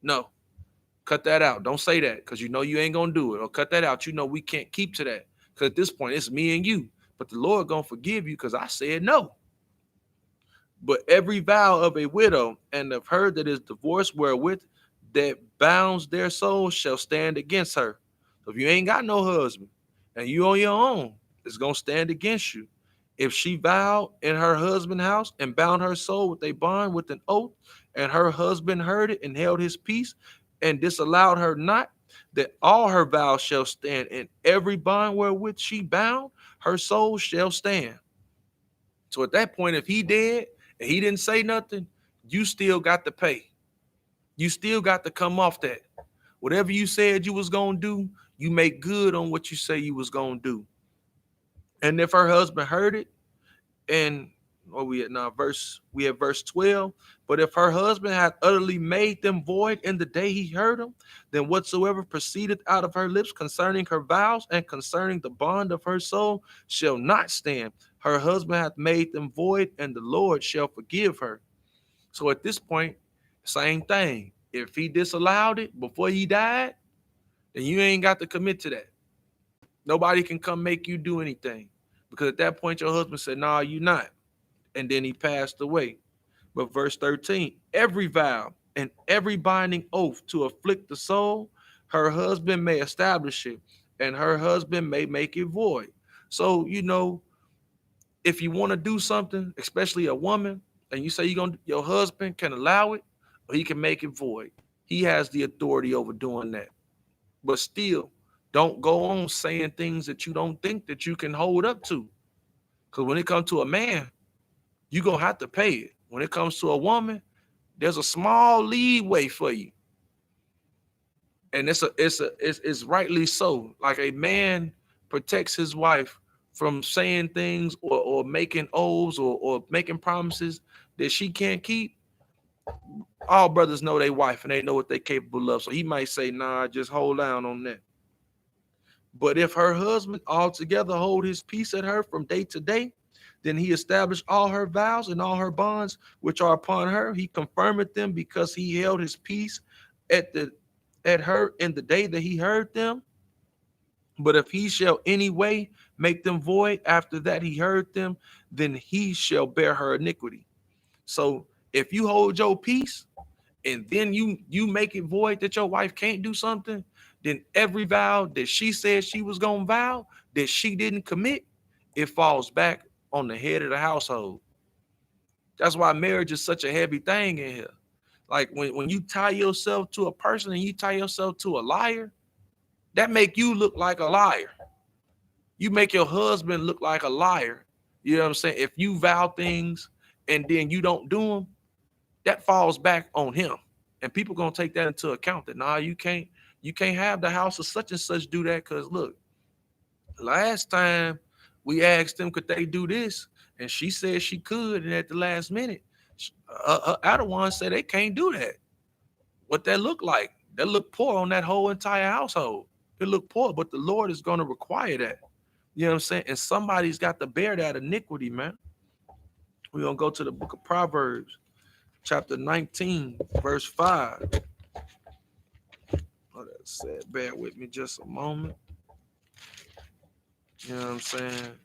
No, cut that out. Don't say that because you ain't going to do it, or cut that out. We can't keep to that because at this point it's me and you, but the Lord going to forgive you because I said no. But every vow of a widow and of her that is divorced wherewith that bounds their soul shall stand against her. So if you ain't got no husband and you on your own, it's going to stand against you. If she vowed in her husband's house and bound her soul with a bond with an oath, and her husband heard it and held his peace and disallowed her not, that all her vows shall stand, and every bond wherewith she bound, her soul shall stand. So at that point, if he dead and he didn't say nothing, you still got to pay. You still got to come off that. Whatever you said you was going to do, you make good on what you say you was going to do. And if her husband heard it and Or we at now verse 12. But if her husband had utterly made them void in the day he heard them, then whatsoever proceedeth out of her lips concerning her vows and concerning the bond of her soul shall not stand. Her husband hath made them void, and the Lord shall forgive her. So at this point, same thing. If he disallowed it before he died, then you ain't got to commit to that. Nobody can come make you do anything. Because at that point, your husband said, "Nah, you not." And then he passed away. But verse 13, every vow and every binding oath to afflict the soul, her husband may establish it, and her husband may make it void. So, if you want to do something, especially a woman, and you say your husband can allow it, or he can make it void. He has the authority over doing that. But still, don't go on saying things that you don't think that you can hold up to. Because when it comes to a man, you're going to have to pay it. When it comes to a woman, there's a small leeway for you. And it's rightly so. Like a man protects his wife from saying things or making oaths or making promises that she can't keep. All brothers know their wife and they know what they're capable of. So he might say, "Nah, just hold down on that." But if her husband altogether hold his peace at her from day to day, then he established all her vows and all her bonds which are upon her. He confirmed them because he held his peace at her in the day that he heard them. But if he shall any way make them void after that he heard them, then he shall bear her iniquity. So if you hold your peace and then you make it void that your wife can't do something, then every vow that she said she was gonna vow that she didn't commit, it falls back on the head of the household. That's why marriage is such a heavy thing in here. Like when you tie yourself to a person and you tie yourself to a liar, that make you look like a liar. You make your husband look like a liar. You know what I'm saying? If you vow things and then you don't do them, that falls back on him. And people gonna take that into account that nah, you can't have the house of such and such do that. Cause look, last time we asked them could they do this, and she said she could, and at the last minute, Adawan said they can't do that. What that look like? That look poor on that whole entire household. It look poor, but the Lord is gonna require that. You know what I'm saying? And somebody's got to bear that iniquity, man. We're gonna go to the book of Proverbs, chapter 19, verse 5. Oh, that said, bear with me just a moment. You know what I'm saying?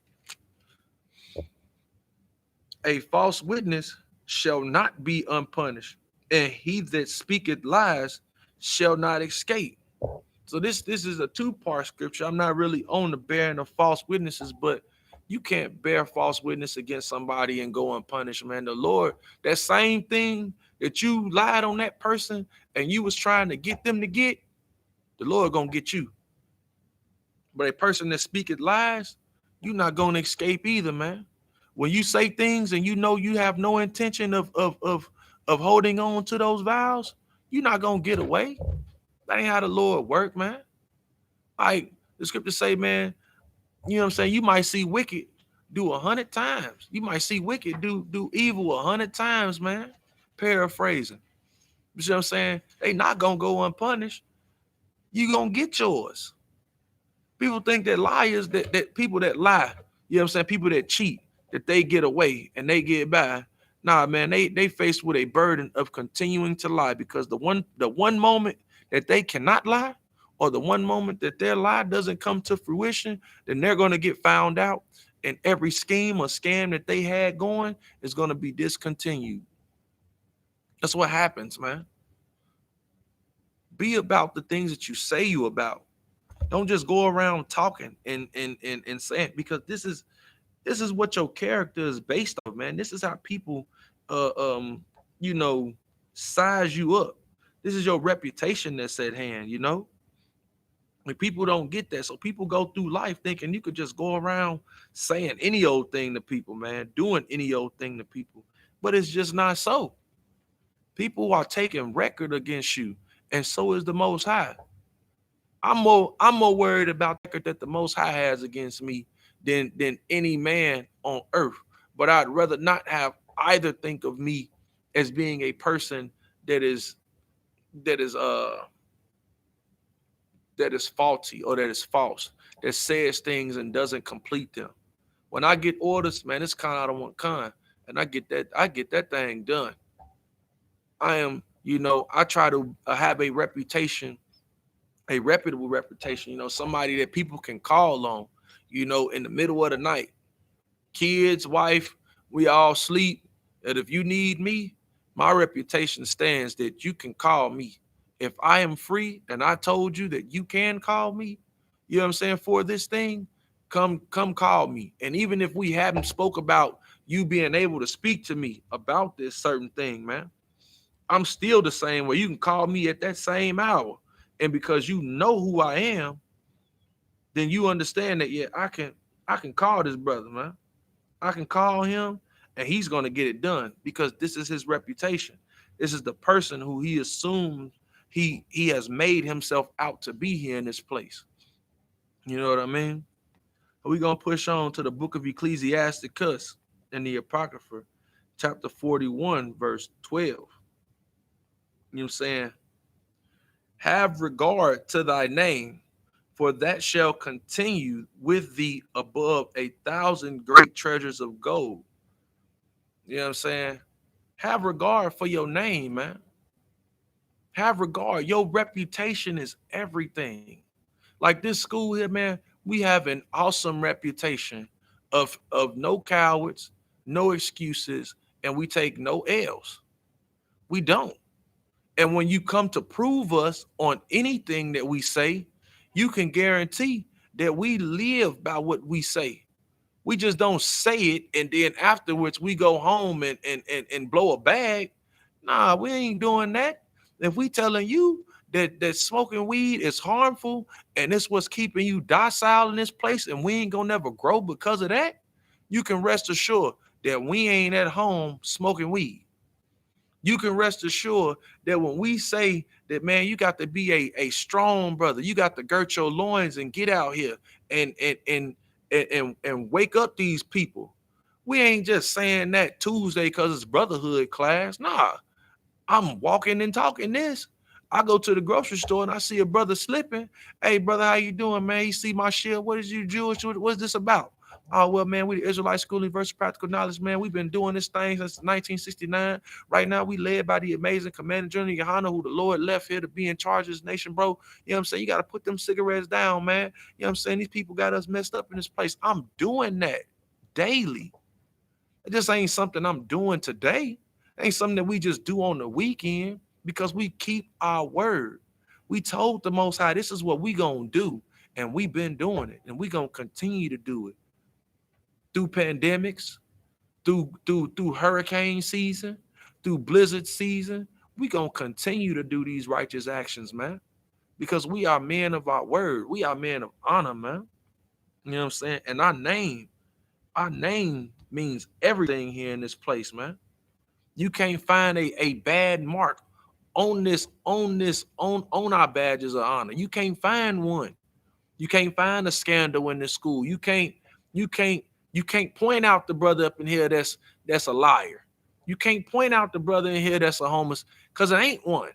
A false witness shall not be unpunished, and he that speaketh lies shall not escape. So this is a two-part scripture. I'm not really on the bearing of false witnesses, but you can't bear false witness against somebody and go unpunished, man. The Lord, that same thing that you lied on that person and you was trying to get them to get, the Lord gonna get you. But a person that speaketh lies, you're not gonna escape either, man. When you say things and you know you have no intention of holding on to those vows, you're not gonna get away. That ain't how the Lord work, man. Like the scripture say, man, you know what I'm saying? You might see wicked do 100 times. You might see wicked do evil 100 times, man. Paraphrasing. You see what I'm saying? They not gonna go unpunished. You gonna get yours. People think that liars, that people that lie, you know what I'm saying? People that cheat, that they get away and they get by. Nah, man, they faced with a burden of continuing to lie because the one moment that they cannot lie, or the one moment that their lie doesn't come to fruition, then they're going to get found out, and every scheme or scam that they had going is going to be discontinued. That's what happens, man. Be about the things that you say you about. Don't just go around talking and saying, because this is what your character is based on, man. This is how people uh um size you up. This is your reputation that's at hand, Like people don't get that. So people go through life thinking you could just go around saying any old thing to people, man, doing any old thing to people. But it's just not so. People are taking record against you, and so is the Most High. I'm more worried about the record that the Most High has against me than any man on earth. but I'd rather not have either think of me as being a person that is that is uh that is faulty or that is false, that says things and doesn't complete them. When I get orders, man, it's kind out of one kind, and I get that thing done. I am, I try to have a reputable reputation, somebody that people can call on, in the middle of the night. Kids, wife, we all sleep. And if you need me, my reputation stands that you can call me. If I am free and I told you that you can call me, you know what I'm saying, for this thing, come call me. And even if we haven't spoke about you being able to speak to me about this certain thing, man, I'm still the same way. You can call me at that same hour. And because you know who I am, then you understand that, yeah, I can call this brother, man. I can call him and he's going to get it done because this is his reputation. This is the person who he assumes he has made himself out to be here in this place. You know what I mean? We're going to push on to the book of Ecclesiasticus in the Apocrypha, chapter 41, verse 12. You know what I'm saying? Have regard to thy name, for that shall continue with thee above 1,000 great treasures of gold. You know what I'm saying? Have regard for your name, man. Have regard. Your reputation is everything. Like this school here, man, we have an awesome reputation of no cowards, no excuses, and we take no L's. We don't. And when you come to prove us on anything that we say, you can guarantee that we live by what we say. We just don't say it and then afterwards we go home and blow a bag. Nah, we ain't doing that. If we telling you that smoking weed is harmful and it's what's keeping you docile in this place and we ain't gonna never grow because of that, you can rest assured that we ain't at home smoking weed. You can rest assured that when we say that, man, you got to be a strong brother, you got to girt your loins and get out here and and wake up these people. We ain't just saying that Tuesday because it's Brotherhood class. Nah, I'm walking and talking this. I go to the grocery store and I see a brother slipping. Hey, brother, how you doing, man? You see my shield? What is you Jewish? What's this about? Oh, well, man, we the Israelite School Universal Practical Knowledge, man. We've been doing this thing since 1969. Right now, we led by the amazing Commander General YAHANNA, who the Lord left here to be in charge of this nation, bro. You know what I'm saying? You got to put them cigarettes down, man. You know what I'm saying? These people got us messed up in this place. I'm doing that daily. It just ain't something I'm doing today. It ain't something that we just do on the weekend because we keep our word. We told the Most High, this is what we going to do. And we've been doing it. And we going to continue to do it. Through pandemics, through hurricane season, through blizzard season, we gonna continue to do these righteous actions, man. Because we are men of our word. We are men of honor, man. You know what I'm saying? And our name means everything here in this place, man. You can't find a bad mark on our badges of honor. You can't find one. You can't find a scandal in this school. You can't you can't point out the brother up in here that's a liar. You can't point out the brother in here that's a homeless because it ain't one.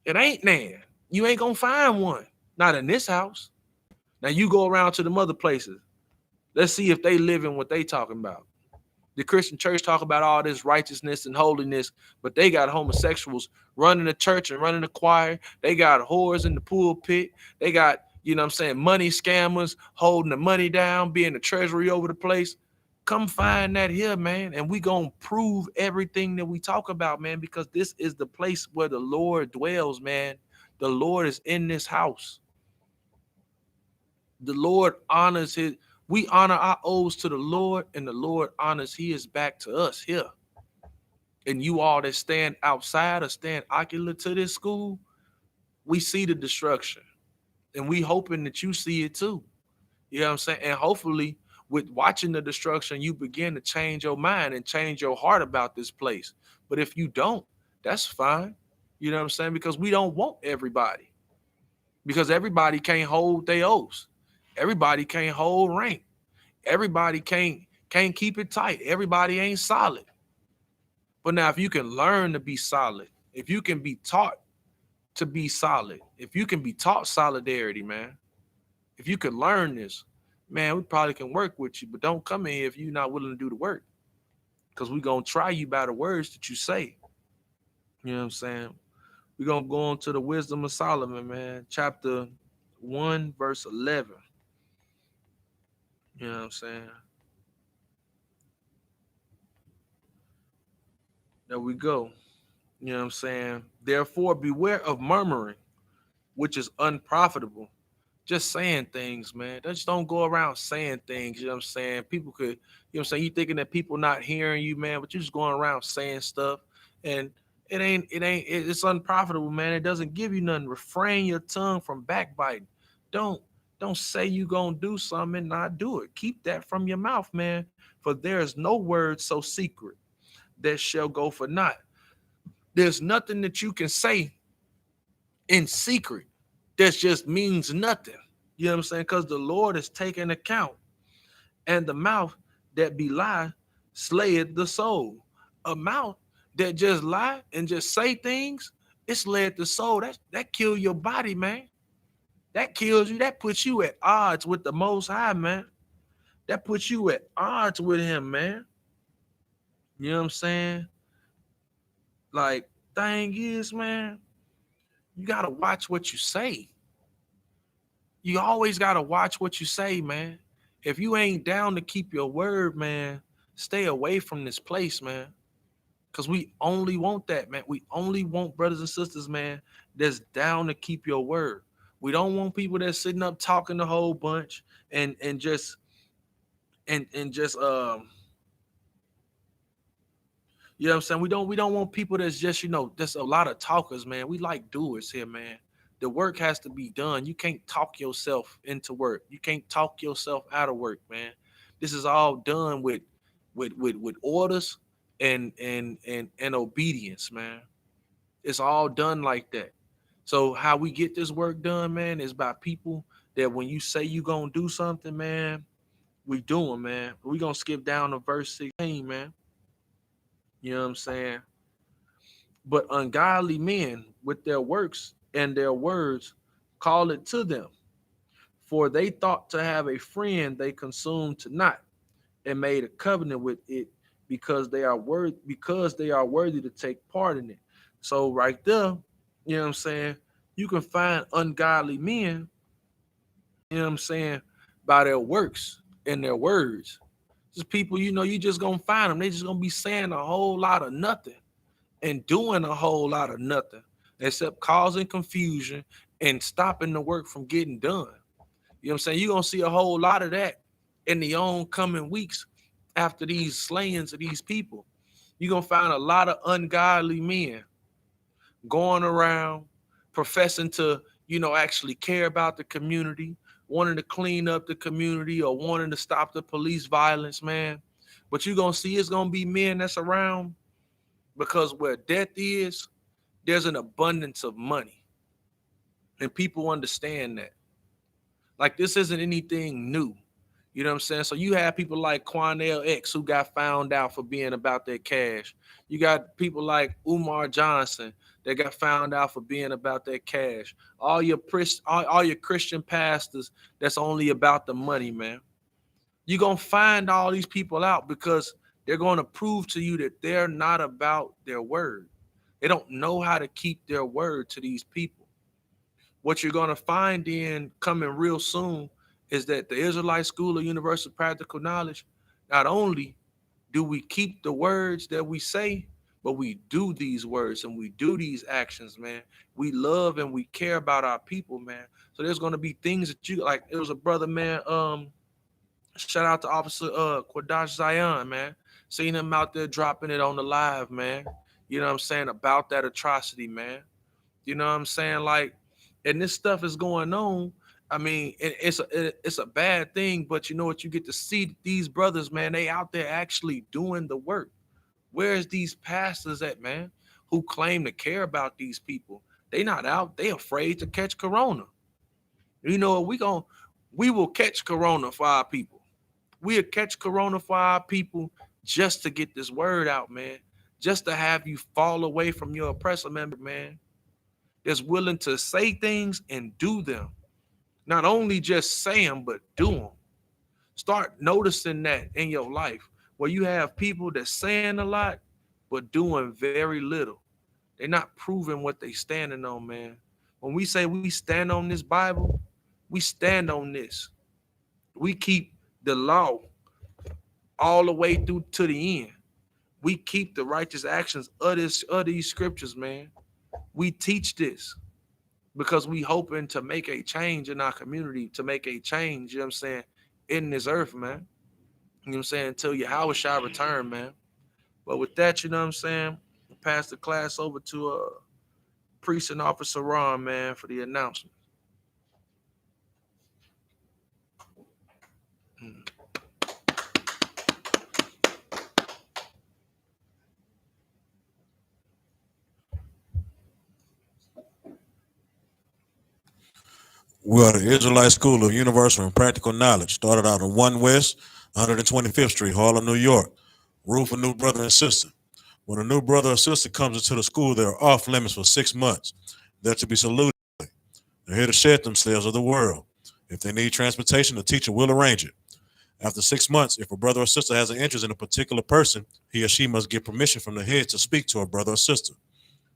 It ain't nan. You ain't gonna find one. Not in this house. Now you go around to the other places. Let's see if they live in what they talking about. The Christian church talk about all this righteousness and holiness, but they got homosexuals running the church and running the choir. They got whores in the pulpit. They got, you know what I'm saying, money scammers holding the money down, being the treasury over the place. Come find that here, man, and we gonna prove everything that we talk about, man, because this is the place where the Lord dwells, man. The Lord is in this house. The Lord honors his. We honor our oaths to the Lord, and the Lord honors his back to us here. And you all that stand outside or stand ocular to this school, we see the destruction. And we hoping that you see it too. You know what I'm saying? And hopefully with watching the destruction, you begin to change your mind and change your heart about this place. But if you don't, that's fine. You know what I'm saying? Because we don't want everybody. Because everybody can't hold their oaths. Everybody can't hold rank. Everybody can't Can't keep it tight. Everybody ain't solid. But now if you can learn to be solid, if you can be taught to be solid, if you can be taught solidarity, man, if you can learn this, man, we probably can work with you. But don't come in here if you're not willing to do the work. Because we're going to try you by the words that you say. You know what I'm saying? We're going to go on to the wisdom of Solomon, man. Chapter 1, verse 11. You know what I'm saying? There we go. You know what I'm saying? Therefore, beware of murmuring, which is unprofitable. Just saying things, man. Just don't go around saying things. You know what I'm saying? People could, you know what I'm saying? You thinking that people not hearing you, man, but you're just going around saying stuff. And it's unprofitable, man. It doesn't give you nothing. Refrain your tongue from backbiting. Don't don't say you gonna do something and not do it. Keep that from your mouth, man. For there is no word so secret that shall go for naught. There's nothing that you can say in secret that just means nothing. You know what I'm saying? Because the Lord is taking account, and the mouth that be lie slayeth the soul. A mouth that just lie and just say things, it slayeth the soul. That kill your body, man. That kills you. That puts you at odds with the Most High, man. That puts you at odds with Him, man. You know what I'm saying? Like, thing is, man, you gotta watch what you say. You always gotta watch what you say, man. If you ain't down to keep your word, man, stay away from this place, man. Cause we only want that, man. We only want brothers and sisters, man, that's down to keep your word. We don't want people that's sitting up talking a whole bunch and just and just you know what I'm saying? We don't want people that's just, there's a lot of talkers, man. We like doers here, man. The work has to be done. You can't talk yourself into work. You can't talk yourself out of work, man. This is all done with orders and obedience, man. It's all done like that. So how we get this work done, man, is by people that when you say you gonna do something, man, we doing, man. We gonna skip down to verse 16, man. You know what I'm saying? But ungodly men with their works and their words call it to them. For they thought to have a friend they consumed to not, and made a covenant with it because they are worthy to take part in it. So right there, you know what I'm saying? You can find ungodly men, you know what I'm saying, by their works and their words. Just people, you just gonna find them. They just gonna be saying a whole lot of nothing and doing a whole lot of nothing except causing confusion and stopping the work from getting done. You know what I'm saying? You're going to see a whole lot of that in the oncoming weeks after these slayings of these people. You're going to find a lot of ungodly men going around professing to, actually care about the community, wanting to clean up the community or wanting to stop the police violence, man. But you're going to see it's going to be men that's around because where death is, there's an abundance of money. And people understand that. Like, this isn't anything new. You know what I'm saying? So you have people like Quanell X who got found out for being about their cash. You got people like Umar Johnson that got found out for being about their cash. All your Christian pastors that's only about the money, man. You're going to find all these people out because they're going to prove to you that they're not about their word. They don't know how to keep their word to these people. What you're going to find in coming real soon is that the Israelite School of Universal Practical Knowledge, not only do we keep the words that we say, but we do these words and we do these actions, man. We love and we care about our people, man. So there's going to be things that you like. It was a brother, man. Shout out to Officer Quadash Zion, man. Seeing him out there dropping it on the live, man. You know what I'm saying? About that atrocity, man. You know what I'm saying? Like, and this stuff is going on. I mean, it's a bad thing, but you know what? You get to see these brothers, man. They out there actually doing the work. Where's these pastors at, man? Who claim to care about these people? They not out. They afraid to catch corona. You know what? We will catch corona for our people. We'll catch corona for our people just to get this word out, man. Just to have you fall away from your oppressor member, man. That's willing to say things and do them. Not only just say them, but do them. Start noticing that in your life where you have people that saying a lot, but doing very little. They're not proving what they standing on, man. When we say we stand on this Bible, we stand on this. We keep the law all the way through to the end. We keep the righteous actions of these scriptures, man. We teach this because we hoping to make a change in our community, to make a change, you know what I'm saying, in this earth, man. You know what I'm saying? Until Yahweh shall return, man. But with that, you know what I'm saying? We'll pass the class over to Priest and Officer Ron, man, for the announcement. Well, the Israelite School of Universal and Practical Knowledge started out on 1 West, 125th Street, Harlem, New York. Rule for new brother and sister. When a new brother or sister comes into the school, they are off limits for 6 months. They're to be saluted. They're here to shed themselves of the world. If they need transportation, the teacher will arrange it. After 6 months, if a brother or sister has an interest in a particular person, he or she must get permission from the head to speak to a brother or sister.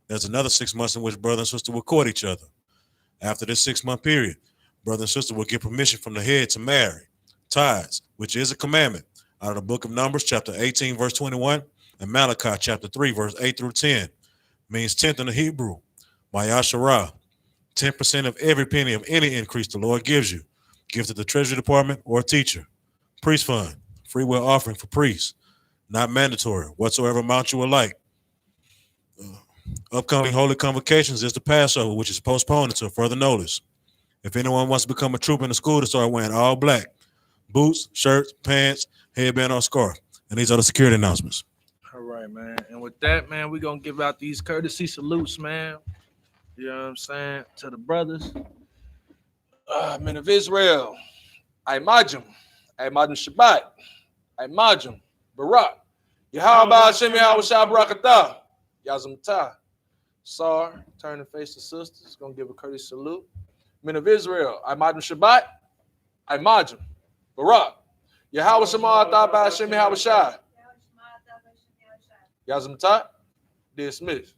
There's another 6 months in which brother and sister will court each other. After this 6-month period, brother and sister will get permission from the head to marry. Tithes, which is a commandment, out of the book of Numbers, chapter 18, verse 21, and Malachi, chapter 3, verse 8 through 10, means tenth in the Hebrew. Mayasharah, 10% of every penny of any increase the Lord gives you. Give to the Treasury Department or teacher. Priest fund, free will offering for priests, not mandatory, whatsoever amount you would like. Upcoming holy convocations is the Passover, which is postponed until further notice. If anyone wants to become a troop in the school, to start wearing all black, boots, shirts, pants, headband, or scarf. And these are the security announcements. All right, man. And with that, man, we're going to give out these courtesy salutes, man. You know what I'm saying? To the brothers. Men of Israel. I.M.A.J.M. Shabbat. I.M.A.J.M. Barak. Yahweh Hashem Yahweh Shah Barakatah. Yazam Ta. Sar, turn and face the sisters. Going to give a courtesy salute. Men of Israel. I.M.A.J.M. Shabbat. I.M.A.J.M. Barak. Yahweh Shema Hashem Yahweh Shah. Yazam Ta. Dismissed.